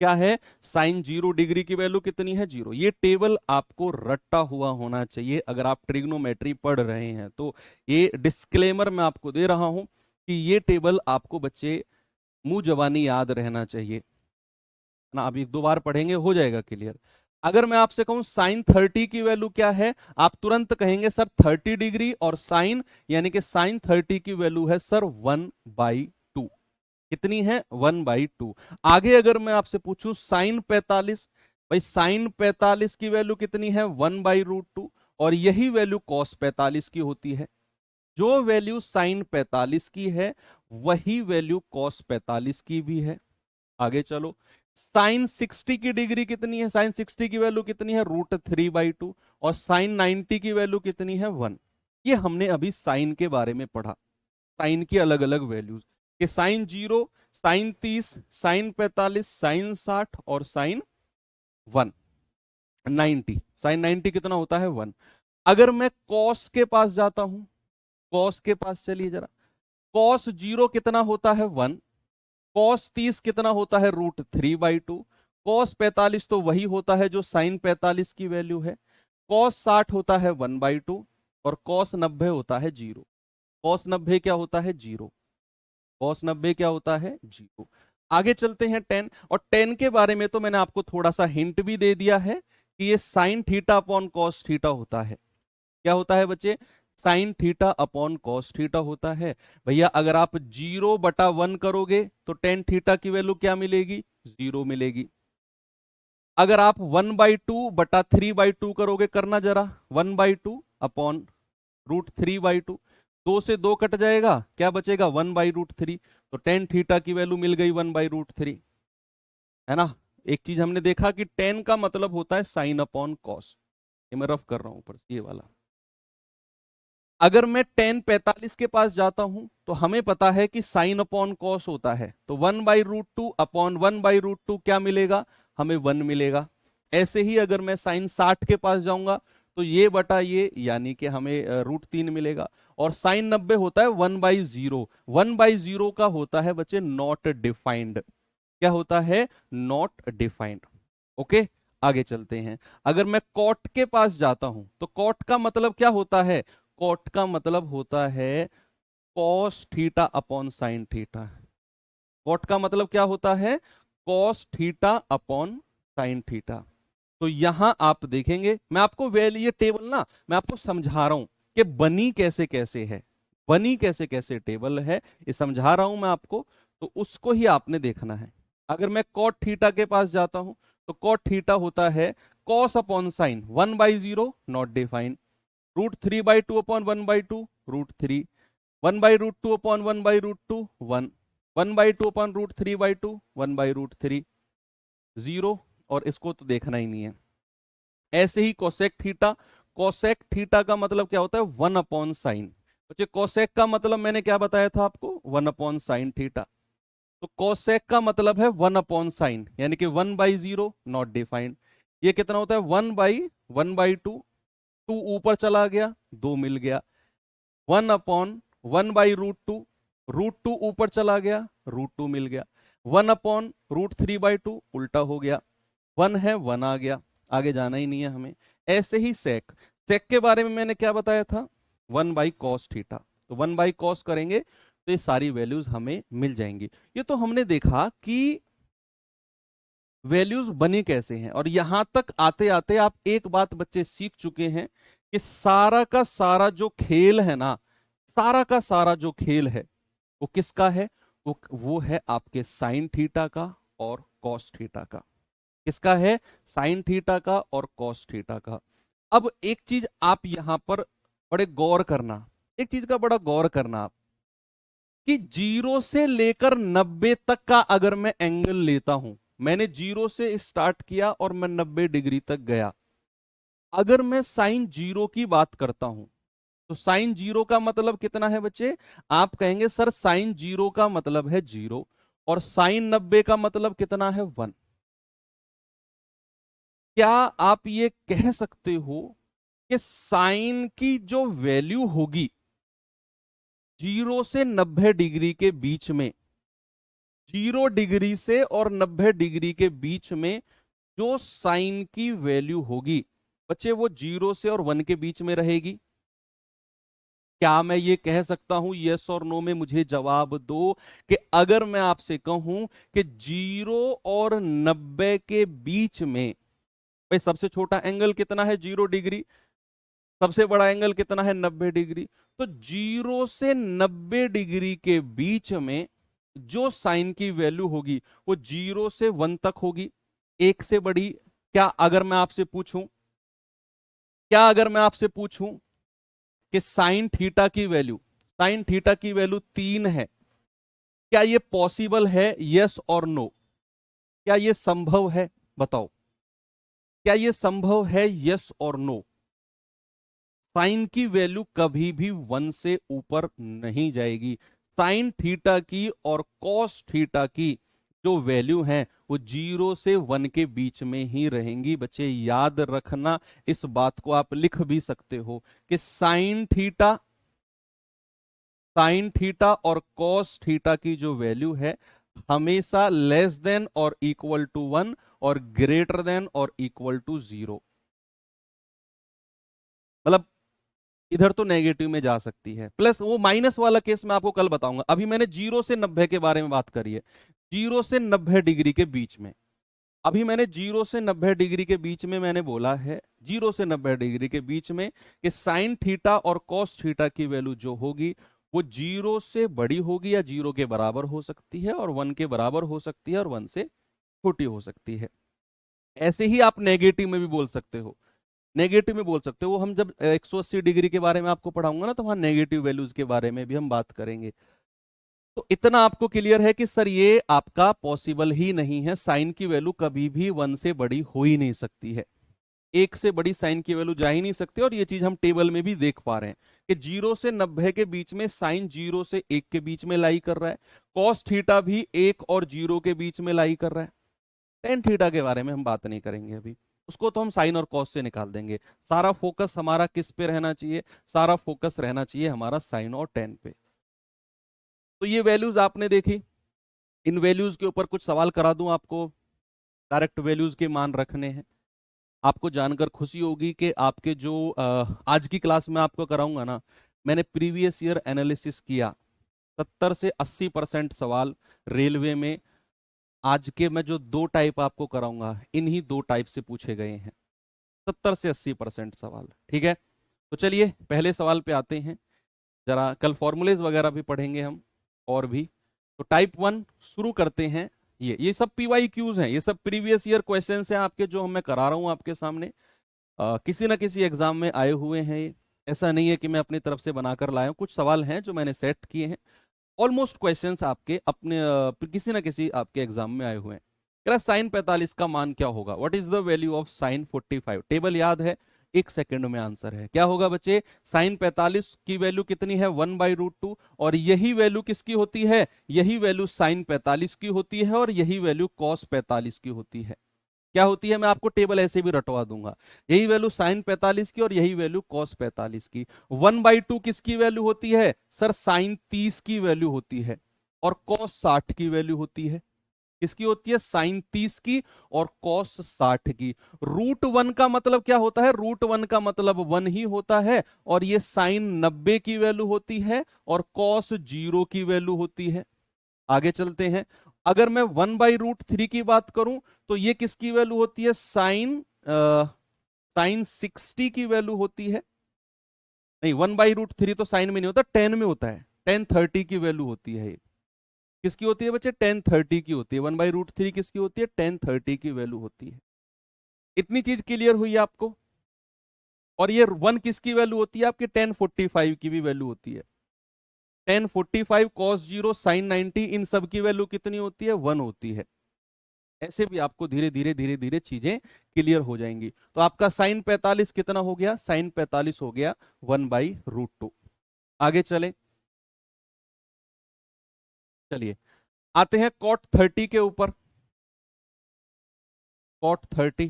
क्या है, साइन 0 डिग्री की वैल्यू कितनी है, 0। ये टेबल आपको रट्टा हुआ होना चाहिए अगर आप ट्रिग्नोमेट्री पढ़ रहे हैं तो। ये डिस्क्लेमर मैं आपको दे रहा हूं कि ये टेबल आपको बच्चे मुंह जबानी याद रहना चाहिए ना। अभी 2 बार पढ़ेंगे, हो जाएगा क्लियर। अगर मैं आपसे कहूं साइन 30 की वैल्यू क्या है, आप तुरंत कहेंगे सर 30 डिग्री, और साइन यानी कि साइन 30 की वैल्यू है सर 1/2। कितनी है, 1/2। आगे अगर मैं आपसे पूछूं साइन 45, भाई साइन 45 की वैल्यू कितनी है, 1/√2, और यही वैल्यू कॉस 45 की होती है। जो वैल्यू साइन 45 की है, वही वैल्यू कॉस 45 की भी है। आगे चलो, साइन 60 की डिग्री कितनी है, साइन 60 की वैल्यू कितनी है, √3/2, और साइन 90 की वैल्यू कितनी है, 1। ये हमने अभी साइन के बारे में पढ़ा, साइन की अलग अलग वैल्यूज, कि साइन 0, साइन 30, साइन 45, साइन 60 और साइन 1, 90। साइन 90 कितना होता है, 1। अगर मैं कॉस के पास जाता हूं, कॉस के पास चलिए जरा, कॉस 0 कितना होता है, 1। कॉस 30 कितना होता है, √3/2। कॉस 45 तो वही होता है जो साइन 45 की वैल्यू है। कॉस 60 होता है 1/2, और कॉस 90 होता है 0। कॉस 90 क्या होता है, 0। कॉस 90 क्या होता है, 0। आगे चलते हैं 10, और 10 के बारे में तो मैंने आपको थोड़ा सा हिंट भी दे दिया है कि ये sine theta upon cos theta होता है। क्या होता है बच्चे, sine theta upon cos theta होता है। भैया अगर आप 0/1 करोगे तो टेन थीटा की वैल्यू क्या मिलेगी, 0 मिलेगी। अगर आप 1/2/3/2 करोगे, करना जरा, 1/2 अपॉन √3/2, 2 से 2 कट जाएगा, क्या बचेगा, 1/√3। तो टेन थीटा की वैल्यू मिल गई 1/√3, है ना। एक चीज हमने देखा कि टेन का मतलब होता है साइन अपॉन कॉस। ये मैं रफ कर रहा हूं ऊपर से, ये वाला। अगर मैं टेन 45 के पास जाता हूं तो हमें पता है कि साइन अपॉन कॉस होता है, तो 1/√2 अपॉन 1/√2 क्या मिलेगा, हमें 1 मिलेगा। ऐसे ही अगर मैं साइन 60 के पास जाऊंगा तो ये बटा ये, यानी कि हमें √3 मिलेगा। और साइन 90 होता है 1/0। 1/0 का होता है बच्चे नॉट डिफाइंड। क्या होता है, नॉट डिफाइंड। ओके, आगे चलते हैं। अगर मैं कॉट के पास जाता हूं तो कॉट का मतलब क्या होता है, कॉट का मतलब होता है cos theta upon sine theta. Cot का मतलब क्या होता है, cos theta upon sine theta. तो यहां आप देखेंगे, मैं आपको वैल्यू ये टेबल ना मैं आपको समझा रहा हूं कि बनी कैसे कैसे है, बनी कैसे कैसे टेबल है, ये समझा रहा हूं मैं आपको। तो उसको ही आपने देखना है। अगर मैं कॉट थीटा के पास जाता हूं तो कॉट थीटा होता है cos upon sine 1/0 not define, √3/2 upon 1/2 √3, 1/√2 upon 1/√2 1, 1/2 upon √3/2 1/√3 0। और इसको तो देखना ही नहीं है। ऐसे ही कोसेक थीटा, कोसेक थीटा का मतलब क्या होता है 1 अपॉन साइन। बच्चे कोसेक का मतलब मैंने क्या बताया था आपको, 1 अपॉन साइन थीटा। तो कोसेक का मतलब है 1 अपॉन साइन, यानी कि 1/0 नॉट डिफाइंड। ये कितना होता है 1/1/2, 2 ऊपर चला गया 2 मिल गया, 1 अपॉन 1/√2, √2 ऊपर चला गया √2 मिल गया, 1 अपॉन √3/2 उल्टा हो गया, 1 है 1 आ गया, आगे जाना ही नहीं है हमें। ऐसे ही सेक, सेक के बारे में मैंने क्या बताया था, 1/cos थीटा। तो 1/cos करेंगे तो ये सारी वैल्यूज हमें मिल जाएंगी। ये तो हमने देखा कि वैल्यूज बनी कैसे हैं, और यहां तक आते आते आप एक बात बच्चे सीख चुके हैं कि सारा का सारा जो खेल है ना, सारा का सारा जो खेल है वो किसका है, वो है आपके साइन थीटा का और कॉस थीटा का। किसका है, साइन थीटा का और कॉस थीटा का। अब एक चीज आप यहां पर बड़े गौर करना, एक चीज का बड़ा गौर करना आप, कि 0 से लेकर 90 तक का अगर मैं एंगल लेता हूं, मैंने 0 से स्टार्ट किया और मैं 90 डिग्री तक गया। अगर मैं साइन 0 की बात करता हूं तो साइन 0 का मतलब कितना है बच्चे, आप कहेंगे सर साइन 0 का मतलब है 0 और साइन 90 का मतलब कितना है 1। क्या आप ये कह सकते हो कि साइन की जो वैल्यू होगी 0 से 90 डिग्री के बीच में, 0 डिग्री से और 90 डिग्री के बीच में जो साइन की वैल्यू होगी बच्चे, वो 0 से और 1 के बीच में रहेगी। क्या मैं ये कह सकता हूं, यस और नो में मुझे जवाब दो, कि अगर मैं आपसे कहूं कि 0 और 90 के बीच में, भाई सबसे छोटा एंगल कितना है 0 डिग्री, सबसे बड़ा एंगल कितना है 90 डिग्री, तो 0 से 90 डिग्री के बीच में जो साइन की वैल्यू होगी वो 0 से 1 तक होगी, एक से बड़ी। क्या अगर मैं आपसे पूछूं, क्या अगर मैं आपसे पूछूं कि साइन थीटा की वैल्यू, साइन थीटा की वैल्यू 3 है, क्या ये पॉसिबल है, यस और नो, क्या ये संभव है, बताओ, क्या ये संभव है, यस और नो। साइन की वैल्यू कभी भी 1 से ऊपर नहीं जाएगी। साइन थीटा की और कॉस थीटा की जो वैल्यू है वो 0 से 1 के बीच में ही रहेंगी। बच्चे याद रखना, इस बात को आप लिख भी सकते हो कि साइन थीटा और कॉस थीटा की जो वैल्यू है हमेशा लेस देन और इक्वल टू 1 और ग्रेटर देन और इक्वल टू 0। मतलब इधर तो नेगेटिव में जा सकती है, प्लस वो माइनस वाला केस मैं आपको कल बताऊंगा। अभी मैंने 0 से 90 के बारे में बात करी है, 0 से 90 डिग्री के बीच में। अभी मैंने 0 से 90 डिग्री के बीच में मैंने बोला है, 0 से 90 डिग्री के बीच में, कि साइन थीटा और कॉस थीटा की वैल्यू जो होगी वो 0 से बड़ी होगी या 0 के बराबर हो सकती है, और 1 के बराबर हो सकती है, और 1 से छोटी हो सकती है। ऐसे ही आप नेगेटिव में भी बोल सकते हो, नेगेटिव में बोल सकते हो। वो हम जब 180 डिग्री के बारे में आपको पढ़ाऊंगा ना, तो वहां नेगेटिव वैल्यूज के बारे में भी हम बात करेंगे। तो इतना आपको क्लियर है कि सर ये आपका पॉसिबल ही नहीं है, साइन की वैल्यू कभी भी 1 से बड़ी हो ही नहीं सकती है, 1 से बड़ी साइन की वैल्यू जा ही नहीं सकती। और ये चीज हम टेबल में भी देख पा रहे हैं कि 0 से 90 के बीच में साइन 0 से 1 के बीच में लाई कर रहा है, कॉस थीटा भी 1 और 0 के बीच में लाई कर रहा है। टेन थीटा के बारे में हम बात नहीं करेंगे अभी, उसको तो हम साइन और कॉस से निकाल देंगे। सारा फोकस हमारा किस पे रहना चाहिए, सारा फोकस रहना चाहिए हमारा साइन और टेन पे। तो ये वैल्यूज आपने देखी, इन वैल्यूज के ऊपर कुछ सवाल करा दूं आपको, डायरेक्ट वैल्यूज के मान रखने हैं। आपको जानकर खुशी होगी कि आपके जो आज की क्लास में आपको कराऊंगा ना, मैंने प्रीवियस ईयर एनालिसिस किया, 70 से 80% सवाल रेलवे में आज के मैं जो 2 टाइप आपको कराऊंगा इन्हीं 2 टाइप से पूछे गए हैं, 70 से 80% सवाल। ठीक है, तो चलिए पहले सवाल पे आते हैं। जरा कल फॉर्मूलेज वगैरह भी पढ़ेंगे हम और भी। तो टाइप 1 शुरू करते हैं। ये सब पीवाई क्यूज हैं, ये सब प्रीवियस ईयर क्वेश्चन हैं आपके, जो मैं करा रहा हूं आपके सामने। किसी ना किसी एग्जाम में आए हुए हैं ये, ऐसा नहीं है कि मैं अपनी तरफ से बनाकर लाया हूं, कुछ सवाल हैं जो मैंने सेट किए हैं। ऑलमोस्ट क्वेश्चंस आपके अपने किसी ना किसी आपके एग्जाम में आए हुए हैं। कह रहा साइन 45 का मान क्या होगा, what is the value of sine 45। Table याद है, 1 सेकंड में आंसर है। क्या होगा बच्चे, साइन 45 की वैल्यू कितनी है, 1/√2। और यही वैल्यू किसकी होती है, यही वैल्यू साइन 45 की होती है, और यही वैल्यू कॉस 45 की होती है। क्या होती है, मैं आपको टेबल ऐसे भी रटवा दूंगा। यही वैल्यू साइन 45 की और यही वैल्यू कॉस 45 की। 1/2 किसकी वैल्यू होती है, सर साइन 30 की वैल्यू होती है, और कॉस 60 की वैल्यू होती है। किसकी होती है, साइन 30 की और कॉस 60 की। √1 का मतलब क्या होता है, √1 का मतलब 1 ही होता है, और ये साइन 90 की वैल्यू होती है और कॉस 0 की वैल्यू होती है। आगे चलते हैं। अगर मैं 1/√3 की बात करूं तो ये किसकी वैल्यू होती है, साइन 60 की वैल्यू होती है। नहीं, 1/√3 तो साइन में नहीं होता, टेन में होता है, टेन 30 की वैल्यू होती है ये। किसकी होती है बच्चे, टेन 30 की होती है। 1/√3 किसकी होती है, टेन 30 की वैल्यू होती है। इतनी चीज क्लियर हुई आपको। और ये 1 किसकी वैल्यू होती है, आपकी टेन 45 की भी वैल्यू होती है। टेन 45 कॉस 0 साइन 90, इन सब की वैल्यू कितनी होती है, 1 होती है। ऐसे भी आपको धीरे धीरे धीरे धीरे चीजें क्लियर हो जाएंगी। तो आपका साइन 45 कितना हो गया, साइन 45 हो गया 1/√2। आगे चले, चलिए आते हैं कॉट 30 के ऊपर। कॉट 30,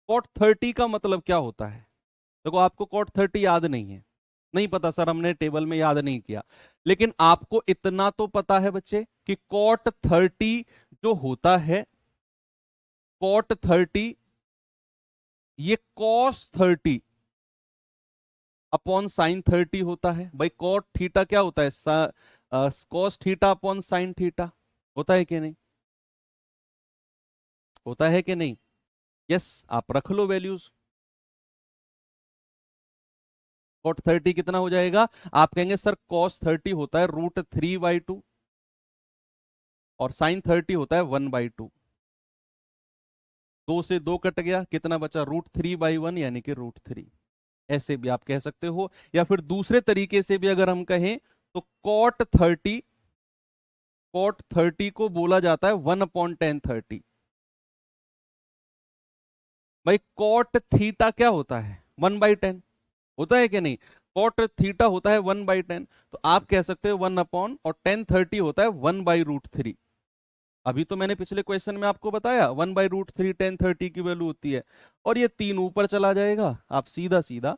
कॉट 30 का मतलब क्या होता है। देखो आपको कॉट 30 याद नहीं है, नहीं पता सर, हमने टेबल में याद नहीं किया, लेकिन आपको इतना तो पता है बच्चे कि कॉट 30 जो होता है, कॉट 30 ये कॉस 30 अपॉन साइन 30 होता है। भाई कॉट थीटा क्या होता है, cos theta upon sine theta, होता है कि नहीं, होता है कि नहीं। यस, आप रख लो वैल्यूज। कॉट 30 कितना हो जाएगा, आप कहेंगे सर कॉस 30 होता है √3/2 और साइन 30 होता है 1/2। 2 से 2 कट गया, कितना बचा, √3/1 यानी कि √3। ऐसे भी आप कह सकते हो, या फिर दूसरे तरीके से भी अगर हम कहें तो कॉट 30 को बोला जाता है 1/tan30। भाई कॉट थीटा क्या होता है, 1/10 होता है कि नहीं। कॉट थीटा होता है 1/10, तो आप कह सकते हो 1 और tan30 होता है 1/√3। अभी तो मैंने पिछले क्वेश्चन में आपको बताया 1/√3 tan30 की वैल्यू होती है, और ये 3 ऊपर चला जाएगा, आप सीधा सीधा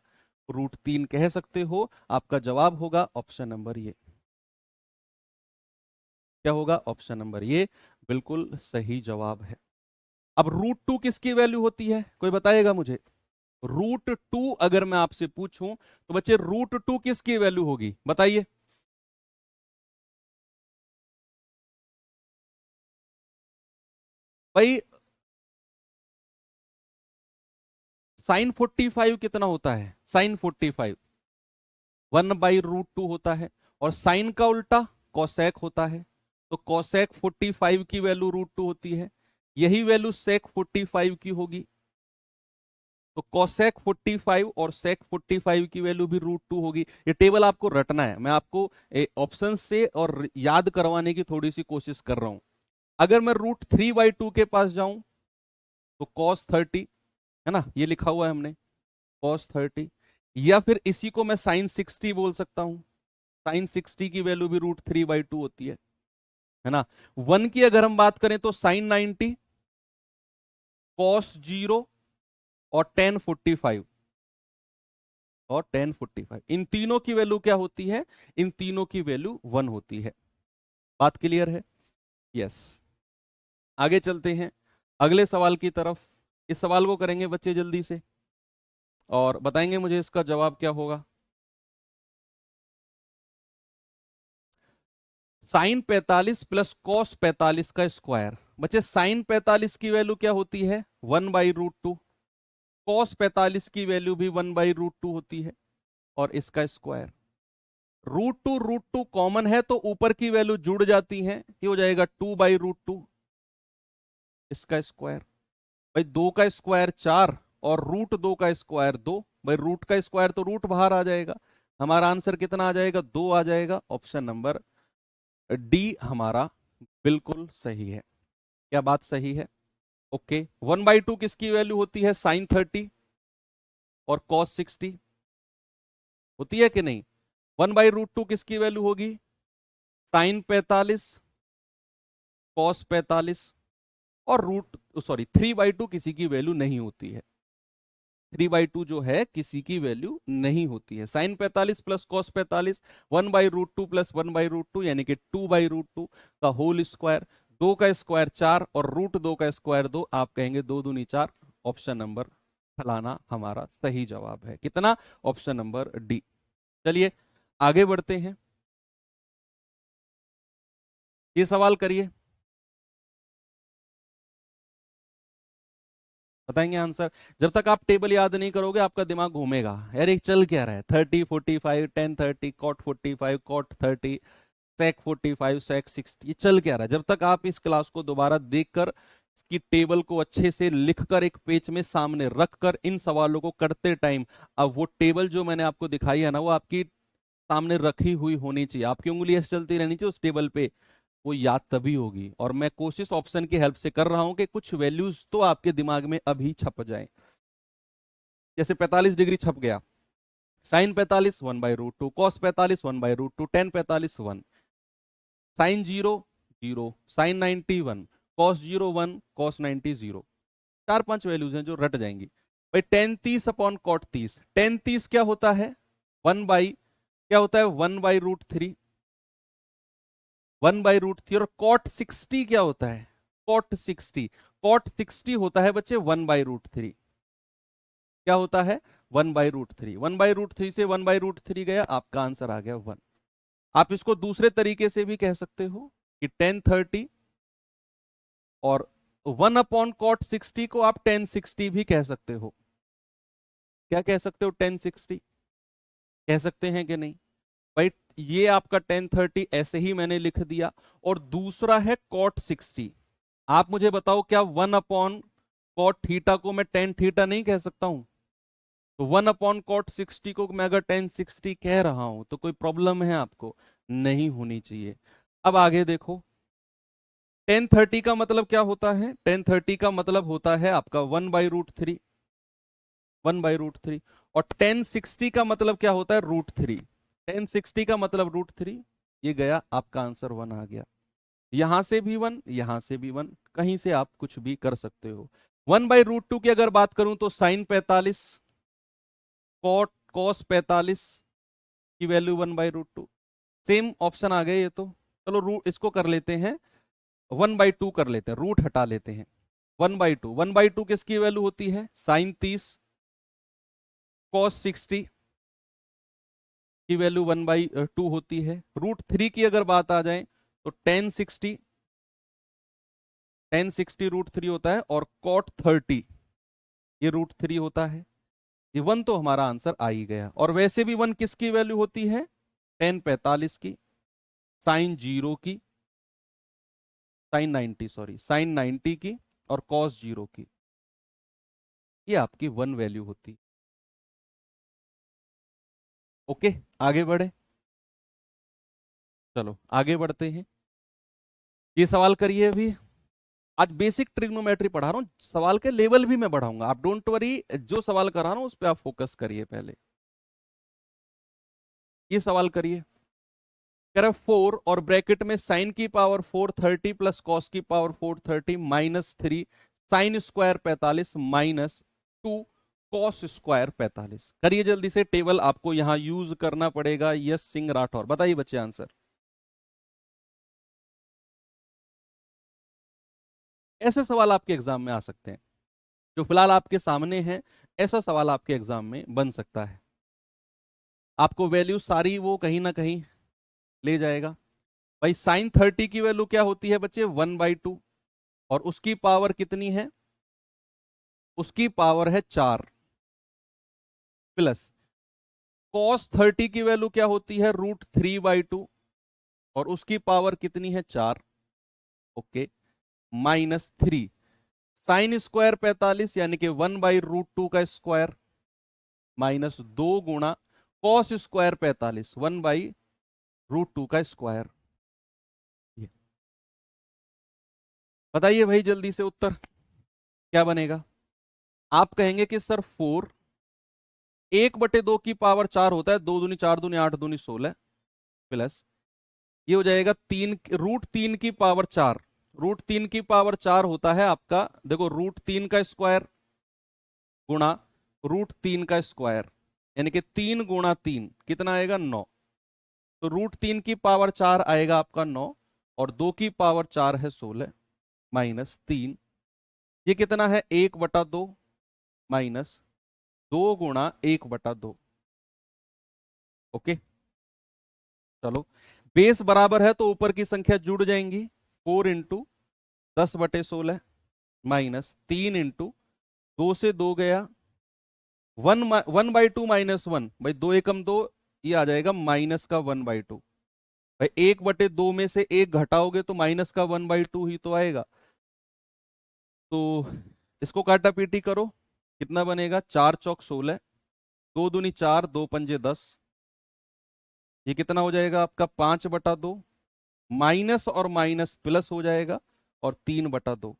√3 कह सकते हो। आपका जवाब होगा ऑप्शन नंबर ये। क्या होगा, ऑप्शन नंबर ये बिल्कुल सही जवाब है। अब √2 किसकी वैल्यू होती है, कोई बताएगा मुझे। √2 अगर मैं आपसे पूछूं तो बच्चे √2 किसकी वैल्यू होगी, बताइए। भाई साइन 45 कितना होता है, साइन 45 1/√2 होता है, और साइन का उल्टा कॉसेक होता है। तो कॉसेक 45 की वैल्यू √2 होती है, यही वैल्यू सेक 45 की होगी। तो कोसेक 45 और सेक 45 की वैल्यू भी √2 होगी। ये टेबल आपको रटना है, मैं आपको ऑप्शन से और याद करवाने की थोड़ी सी कोशिश कर रहा हूं। अगर मैं √3/2 के पास जाऊं तो cos 30, है ना, ये लिखा हुआ है हमने cos 30, या फिर इसी को मैं sin 60 बोल सकता हूं। sin 60 की वैल्यू भी √3/2 होती है ना। 1 की अगर हम बात करें तो sin 90, cos 0 और tan 45 और tan 45, इन तीनों की वैल्यू क्या होती है? इन तीनों की वैल्यू 1 होती है। बात क्लियर है? यस। आगे चलते हैं अगले सवाल की तरफ। इस सवाल को करेंगे बच्चे जल्दी से और बताएंगे मुझे इसका जवाब क्या होगा। साइन 45 प्लस कॉस 45 का स्क्वायर। बच्चे साइन 45 की वैल्यू क्या होती है? 1/√2। कॉस 45 की वैल्यू भी 1/√2 होती है और इसका स्क्वायर। √2 कॉमन है तो ऊपर की वैल्यू जुड़ जाती है, ये हो जाएगा 2/√2, इसका स्क्वायर। भाई 2 का स्क्वायर 4 और √2 का स्क्वायर 2। भाई रूट का स्क्वायर तो रूट बाहर आ जाएगा, हमारा आंसर कितना आ जाएगा? 2 आ जाएगा। ऑप्शन नंबर डी हमारा बिल्कुल सही है। क्या बात सही है? ओके। 1/2 किसकी वैल्यू होती है? साइन 30 और कॉस 60 होती है कि नहीं? 1/√2 किसकी वैल्यू होगी? साइन 45, कॉस 45 और 3/2 किसी की वैल्यू नहीं होती है। 3/2 जो है किसी की वैल्यू नहीं होती है। साइन 45 प्लस कॉस 45, 1/√2 प्लस 1/√2 यानी कि 2/√2 का होल स्क्वायर। 2 का स्क्वायर 4 और √2 का स्क्वायर 2। आप कहेंगे 2 दूनी 4। ऑप्शन नंबर फलाना हमारा सही जवाब है। कितना? Option number D. चलिए आगे बढ़ते हैं। ये सवाल करिए, बताएंगे आंसर। जब तक आप टेबल याद नहीं करोगे आपका दिमाग घूमेगा, यार एक चल क्या रहा है? 30 45 10 30 cot 45 cot 30 sec 45 sec 60, ये चल क्या रहा है? जब तक आप इस क्लास को दोबारा देखकर इसकी टेबल को अच्छे से लिखकर एक पेज में सामने रखकर इन सवालों को करते टाइम, अब वो टेबल जो मैंने आपको दिखाई है ना, वो आपकी सामने रखी हुई होनी चाहिए, आपकी उंगली ऐसे चलती रहनी चाहिए उस टेबल पे, वो याद तभी होगी। और मैं कोशिश ऑप्शन की हेल्प से कर रहा हूं कि कुछ वैल्यूज तो आपके दिमाग में अभी छप जाए। जैसे 45 डिग्री छप गया, sine 45 1/√2, cos 45 1/√2, tan 45 1, sine 0 0, sine 90 1, cos 0 1, cos 90 0। 4-5 values हैं जो रट जाएंगी। भाई टेन 30 अपॉन कॉट 30, टेन 30 क्या होता है? 1/√3, 1/√3। और कॉट 60 क्या होता है? कॉट 60 होता है बच्चे 1/√3। क्या होता है? 1/√3। 1/√3 से 1/√3 गया, आपका आंसर आ गया 1। आप इसको दूसरे तरीके से भी कह सकते हो कि टेन 30 और 1/cot 60 को आप टेन 60 भी कह सकते हो। क्या कह सकते हो? टेन 60 कह सकते हैं कि नहीं? भाई ये आपका टेन 30 ऐसे ही मैंने लिख दिया। और दूसरा है cot 60। आप मुझे बताओ, क्या 1/cot थीटा को मैं टेन थीटा नहीं कह सकता हूं? तो 1/cot 60 को मैं अगर टेन 60 कह रहा हूं तो कोई प्रॉब्लम है आपको? नहीं होनी चाहिए। अब आगे देखो, टेन 30 का मतलब क्या होता है? टेन 30 का मतलब होता है आपका 1/√3, 1/√3। और टेन 60 का मतलब क्या होता है? √3। टेन 60 का मतलब √3। ये गया, आपका आंसर 1 आ गया। यहां से भी 1, यहां से भी 1, कहीं से आप कुछ भी कर सकते हो। 1/√2 की अगर बात करूं तो साइन 45, कॉट कॉस 45 की वैल्यू 1/√2। सेम ऑप्शन आ गए ये तो। चलो रूट इसको कर लेते हैं, 1/2 कर लेते हैं, रूट हटा लेते हैं। 1/2, 1/2 किसकी वैल्यू होती है? साइन 30, कॉस 60 की वैल्यू 1/2 होती है। √3 की अगर बात आ जाए तो टेन 60, टेन 60 √3 होता है और कॉट 30 ये √3 होता है। ये 1 तो हमारा आंसर आ ही गया। और वैसे भी 1 किसकी वैल्यू होती है? टेन 45 की, साइन 0 की, साइन 90 की और कॉस 0 की। ये आपकी 1 वैल्यू होती। ओके, आगे बढ़े, चलो आगे बढ़ते हैं। ये सवाल करिए अभी। आज बेसिक ट्रिग्नोमेट्री पढ़ा रहा हूँ, सवाल के लेवल भी मैं बढ़ाऊंगा, आप डोंट वरी, जो सवाल करा रहा हूँ उस पर आप फोकस करिए पहले। ये सवाल करिए, कह रहा 4 और ब्रैकेट में साइन की पावर 430 प्लस कॉस की power 430 minus 3 sine square 45 minus 2 cos square 45। करिए जल्दी से, टेबल आपको यहां यूज करना पड़ेगा। यस सिंह राठौर, बताइए बच्चे आंसर। ऐसे सवाल आपके एग्जाम में आ सकते हैं, जो फिलहाल आपके सामने है, ऐसा सवाल आपके एग्जाम में बन सकता है। आपको वैल्यू सारी वो कहीं ना कहीं ले जाएगा। भाई साइन 30 की वैल्यू क्या होती है बच्चे, 1/2, और उसकी पावर कितनी है, उसकी पावर है 4, प्लस कॉस 30 की वैल्यू क्या होती है, √3/2, और उसकी पावर कितनी है, 4। ओके, माइनस 3 साइन स्क्वायर 45 यानी कि 1/√2 का स्क्वायर, माइनस 2 गुणा कॉस स्क्वायर 45 1/√2 का स्क्वायर। बताइए भाई जल्दी से उत्तर क्या बनेगा। आप कहेंगे कि सर 4 1/2 की पावर 4 होता है, 2 दूनी 4 दूनी 8 दूनी 16, प्लस ये हो जाएगा 3 √3 की पावर 4। √3 की पावर 4 होता है आपका, देखो √3 का स्क्वायर गुणा √3 का स्क्वायर, यानी कि 3 गुणा 3 कितना आएगा, 9। तो √3 की पावर 4 आएगा आपका 9, और 2 की पावर 4 है 16, माइनस 3, ये कितना है, 1/2, माइनस 2 गुणा 1/2। ओके, चलो बेस बराबर है तो ऊपर की संख्या जुड़ जाएंगी, 4 × 10/16 माइनस 3 2 से 2 गया, 1/2 माइनस 1, भाई 2 एकम 2, ये आ जाएगा माइनस का 1/2। भाई 1/2 में से 1 घटाओगे तो माइनस का 1/2 ही तो आएगा। तो इसको काटा पीटी करो, कितना बनेगा, 4 चौक 16, 2 दूनी 4, 2 पंजे 10, ये कितना हो जाएगा आपका, 5/2, माइनस और माइनस प्लस हो जाएगा, और 3/2।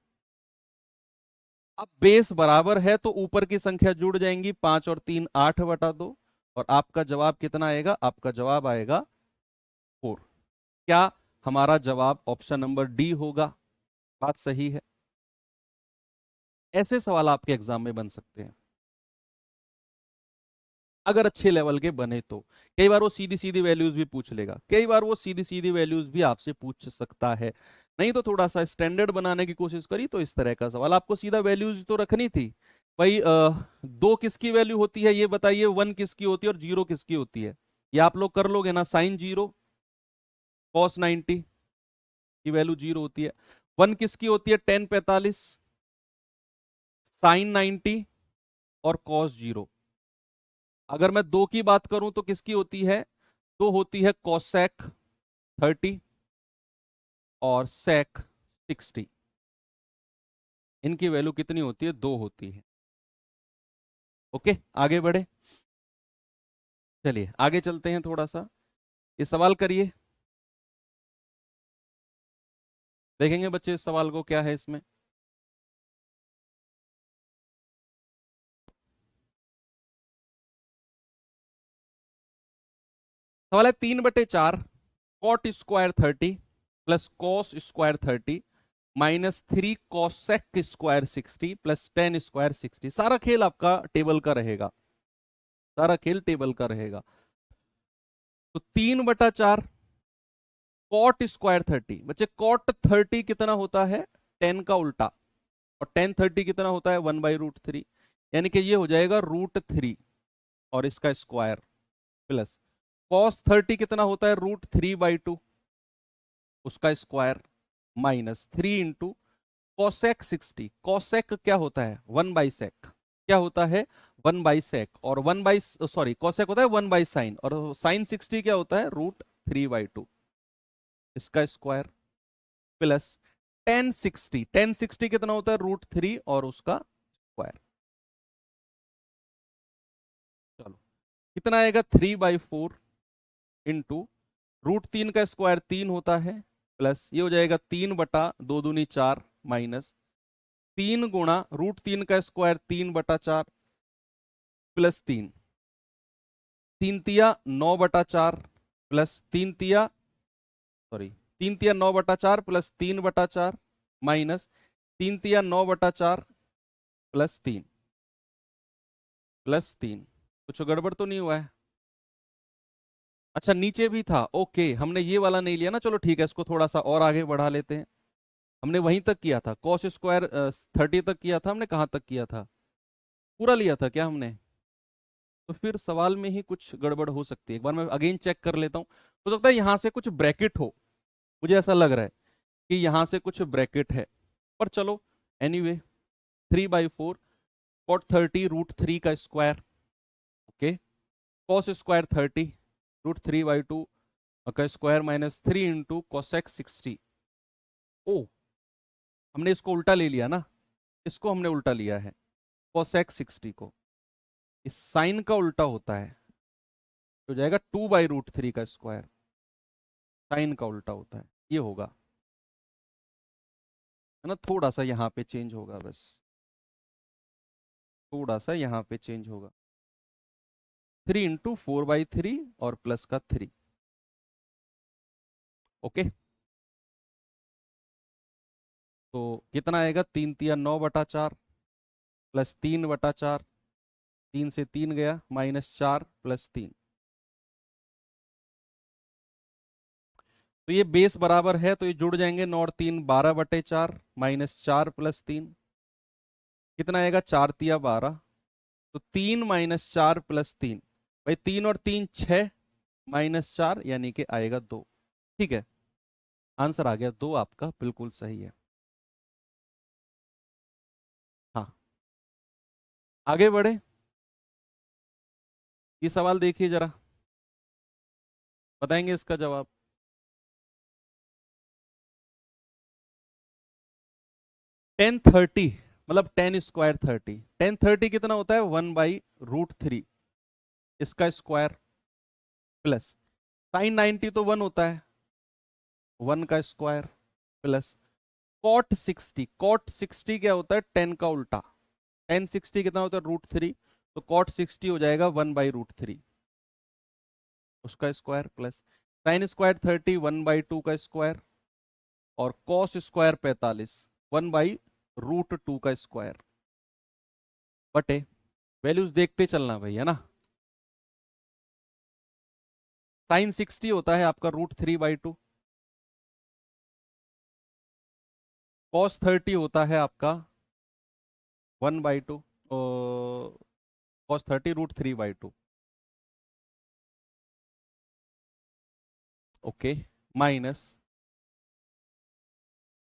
अब बेस बराबर है तो ऊपर की संख्या जुड़ जाएंगी, 5 और 3 8/2, और आपका जवाब कितना आएगा, आपका जवाब आएगा 4। क्या हमारा जवाब ऑप्शन नंबर डी होगा। बात सही है। ऐसे सवाल आपके एग्जाम में बन सकते हैं अगर अच्छे लेवल के बने तो। कई बार वो सीधी सीधी वैल्यूज भी पूछ लेगा, कई बार वो सीधी सीधी वैल्यूज भी आपसे पूछ सकता है। नहीं तो थोड़ा सा स्टैंडर्ड बनाने की कोशिश करी तो इस तरह का सवाल, आपको सीधा वैल्यूज तो रखनी थी। भाई 2 किसकी वैल्यू होती है ये बताइए, 1 किसकी होती है और 0 किसकी होती है, ये आप लोग कर लोगे ना, साइन 0 कॉस 90 की वैल्यू 0 होती है। 1 किसकी होती है, टेन 45 साइन 90 और कॉस 0। अगर मैं 2 की बात करूं तो किसकी होती है, तो होती है कोसेक 30 और सेक 60। इनकी वैल्यू कितनी होती है, 2 होती है। ओके, आगे बढ़े, चलिए आगे चलते हैं थोड़ा सा। ये सवाल करिए, देखेंगे बच्चे इस सवाल को क्या है इसमें। सवाल है 3/4 cot square 30 plus cos square 30 minus 3 cosec square 60 plus tan square 60। सारा खेल आपका टेबल का रहेगा, सारा खेल टेबल का रहेगा। तो 3/4 कॉट स्क्वायर 30, बच्चे कॉट 30 कितना होता है, 10 का उल्टा, और टेन 30 कितना होता है, 1/√3, यानी कि ये हो जाएगा √3 और इसका स्क्वायर, प्लस कॉस 30 कितना होता है, √3/2 उसका स्क्वायर, माइनस 3 कॉसेक 60। कॉसेक क्या होता है, 1/sec, क्या होता है, 1/sec, और 1 सॉरी कॉसेक होता है 1/sin, और साइन 60 क्या होता है, √3/2 इसका स्क्वायर, प्लस टेन 60 कितना होता है, √3 और उसका स्क्वायर। कितना आएगा 3/4 इंटू √3 का स्क्वायर 3 होता है, प्लस ये हो जाएगा 3/2×4 माइनस 3 गुणा √3 का स्क्वायर 3/4 प्लस 3, 3 तिया 9/4 प्लस 3 तिया, सॉरी 3 तिया 9/4 प्लस 3/4 माइनस 3 तिया 9/4 प्लस 3 कुछ गड़बड़ तो नहीं हुआ है? अच्छा नीचे भी था, ओके हमने ये वाला नहीं लिया ना, चलो ठीक है, इसको थोड़ा सा और आगे बढ़ा लेते हैं। हमने वहीं तक किया था, कॉस स्क्वायर 30 तक किया था हमने, कहाँ तक किया था? पूरा लिया था क्या हमने? तो फिर सवाल में ही कुछ गड़बड़ हो सकती है, एक बार मैं अगेन चेक कर लेता हूँ। हो सकता है यहाँ से कुछ ब्रैकेट हो, मुझे ऐसा लग रहा है कि यहाँ से कुछ ब्रैकेट है, पर चलो एनीवे 3/4 कॉट 30 √3 का स्क्वायर, ओके, कॉस स्क्वायर 30 √3/2 का स्क्वायर माइनस 3 इंटू कॉसेक 60। ओ, हमने इसको उल्टा ले लिया ना, इसको हमने उल्टा लिया है, कॉसेक 60 को, इस साइन का उल्टा होता है, तो हो जाएगा 2/√3 का स्क्वायर, साइन का उल्टा होता है, ये होगा, है ना, थोड़ा सा यहाँ पे चेंज होगा, बस थोड़ा सा यहाँ पे चेंज होगा, 3 इंटू 4/3 और प्लस का 3, ओके। तो कितना आएगा 3 तिया 9/4 प्लस 3/4, 3 से 3 गया माइनस 4 प्लस 3, तो ये बेस बराबर है तो ये जुड़ जाएंगे, 9 और 3 12/4 माइनस 4 प्लस 3, कितना आएगा 4 तिया 12, तो 3 माइनस 4 प्लस 3, भाई 3 और 3 6 माइनस 4 यानी कि आएगा 2, ठीक है, आंसर आ गया 2 आपका, बिल्कुल सही है। हाँ आगे बढ़े, ये सवाल देखिए जरा, बताएंगे इसका जवाब। 1030 मतलब 10 स्क्वायर 30, 1030 कितना होता है 1/√3, इसका स्क्वायर प्लस साइन 90 तो 1 होता है, 1 का स्क्वायर प्लस कॉट 60 क्या होता है 10 का उल्टा, 1060 कितना होता है √3, तो कॉट 60 हो जाएगा 1/√3 उसका स्क्वायर प्लस साइन स्क्वायर 30 1/2 का स्क्वायर और कॉस स्क्वायर 45 1/√2 का स्क्वायर, बटे वैल्यूज देखते चलना भाई, है ना। साइन 60 होता है आपका √3/2, कॉस 30 होता है आपका 1/2, कॉस 30 √3/2, ओके, माइनस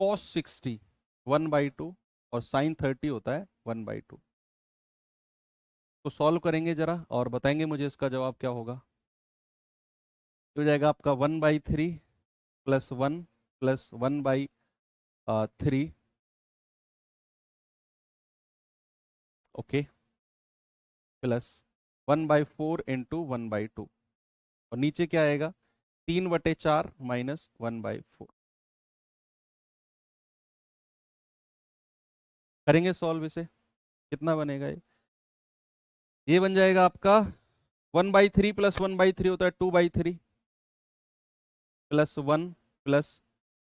cos 60 1/2 और sin 30 होता है 1/2। तो सॉल्व करेंगे जरा और बताएंगे मुझे इसका जवाब क्या होगा। हो जाएगा आपका 1/3 plus 1 plus 1/3, okay, plus 1/4 into 1/2 और नीचे क्या आएगा 3/4 माइनस 1/4। करेंगे सॉल्व इसे, कितना बनेगा ये बन जाएगा आपका 1/3 प्लस 1/3 होता है 2/3 प्लस 1 प्लस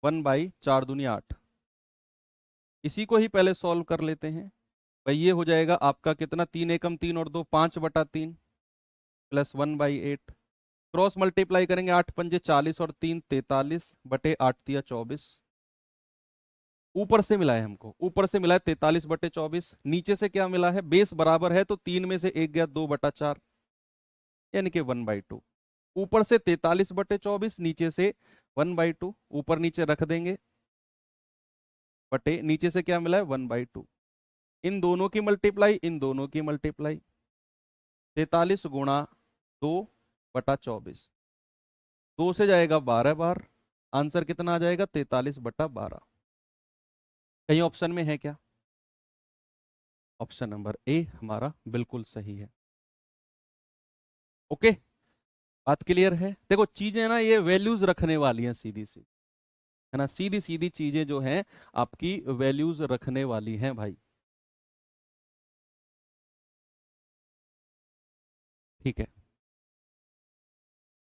1/4×8, इसी को ही पहले सॉल्व कर लेते हैं भाई। ये हो जाएगा आपका कितना 3 एकम 3 और 2 5/3 प्लस 1/8, क्रॉस मल्टीप्लाई करेंगे 8×5 = 40 और 3 43 बटे 8×3 = 24, ऊपर से मिला है हमको, ऊपर से मिला है 43/24, नीचे से क्या मिला है बेस बराबर है तो 3 में से 1 गया 2/4 यानी कि 1/2, ऊपर से 43/24 नीचे से 1/2, ऊपर नीचे रख देंगे बटे नीचे से क्या मिला है 1/2, इन दोनों की मल्टीप्लाई इन दोनों की मल्टीप्लाई, 43 गुणा 2/24, 2 से जाएगा 12 बार, आंसर कितना आ जाएगा 43/12। कहीं ऑप्शन में है क्या? ऑप्शन नंबर ए हमारा बिल्कुल सही है। ओके, बात क्लियर है। देखो चीजें ना ये वैल्यूज रखने वाली हैं सीधी सी, है ना, सीधी सीधी चीजें जो हैं आपकी वैल्यूज रखने वाली हैं भाई। ठीक है,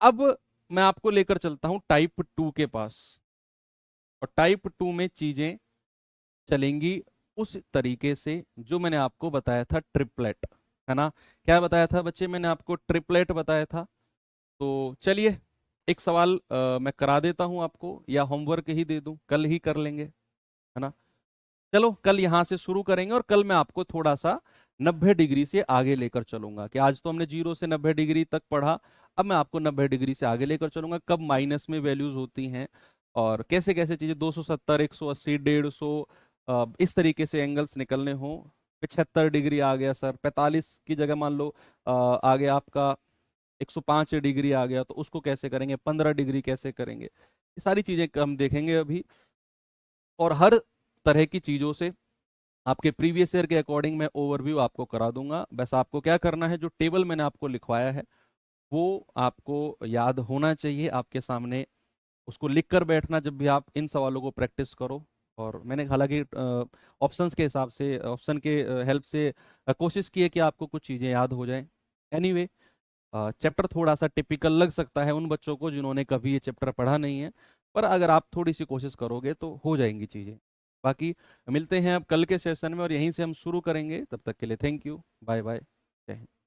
अब मैं आपको लेकर चलता हूं टाइप 2 के पास, और टाइप 2 में चीजें चलेंगी उस तरीके से जो मैंने आपको बताया था, ट्रिपलेट, है ना। क्या बताया था बच्चे, मैंने आपको ट्रिपलेट बताया था। तो चलिए एक सवाल मैं करा देता हूं आपको, या होमवर्क ही दे दूं, कल ही कर लेंगे, है ना। चलो कल यहां से शुरू करेंगे, और कल मैं आपको थोड़ा सा 90 डिग्री से आगे लेकर चलूंगा, कि आज तो हमने 0 से 90 डिग्री तक पढ़ा, अब मैं आपको 90 डिग्री से आगे लेकर चलूंगा, कब माइनस में वैल्यूज होती हैं, और कैसे कैसे चीजें 270, 180, 150, इस तरीके से एंगल्स निकलने हों। 75 डिग्री आ गया सर, 45 की जगह मान लो आ गया आपका 105 डिग्री आ गया, तो उसको कैसे करेंगे, 15 डिग्री कैसे करेंगे, ये सारी चीजें हम देखेंगे अभी। और हर तरह की चीजों से आपके प्रीवियस ईयर के अकॉर्डिंग मैं ओवरव्यू आपको करा दूंगा। बस आपको क्या करना है, जो टेबल मैंने आपको लिखवाया है वो आपको याद होना चाहिए आपके सामने, उसको लिख कर बैठना जब भी आप इन सवालों को प्रैक्टिस करो। और मैंने हालांकि ऑप्शंस के हिसाब से, ऑप्शन के हेल्प से कोशिश की है कि आपको कुछ चीज़ें याद हो जाएं। एनीवे, चैप्टर थोड़ा सा टिपिकल लग सकता है उन बच्चों को जिन्होंने कभी ये चैप्टर पढ़ा नहीं है, पर अगर आप थोड़ी सी कोशिश करोगे तो हो जाएंगी चीज़ें। बाकी मिलते हैं अब कल के सेशन में, और यहीं से हम शुरू करेंगे। तब तक के लिए थैंक यू, बाय बाय, जय हिंद।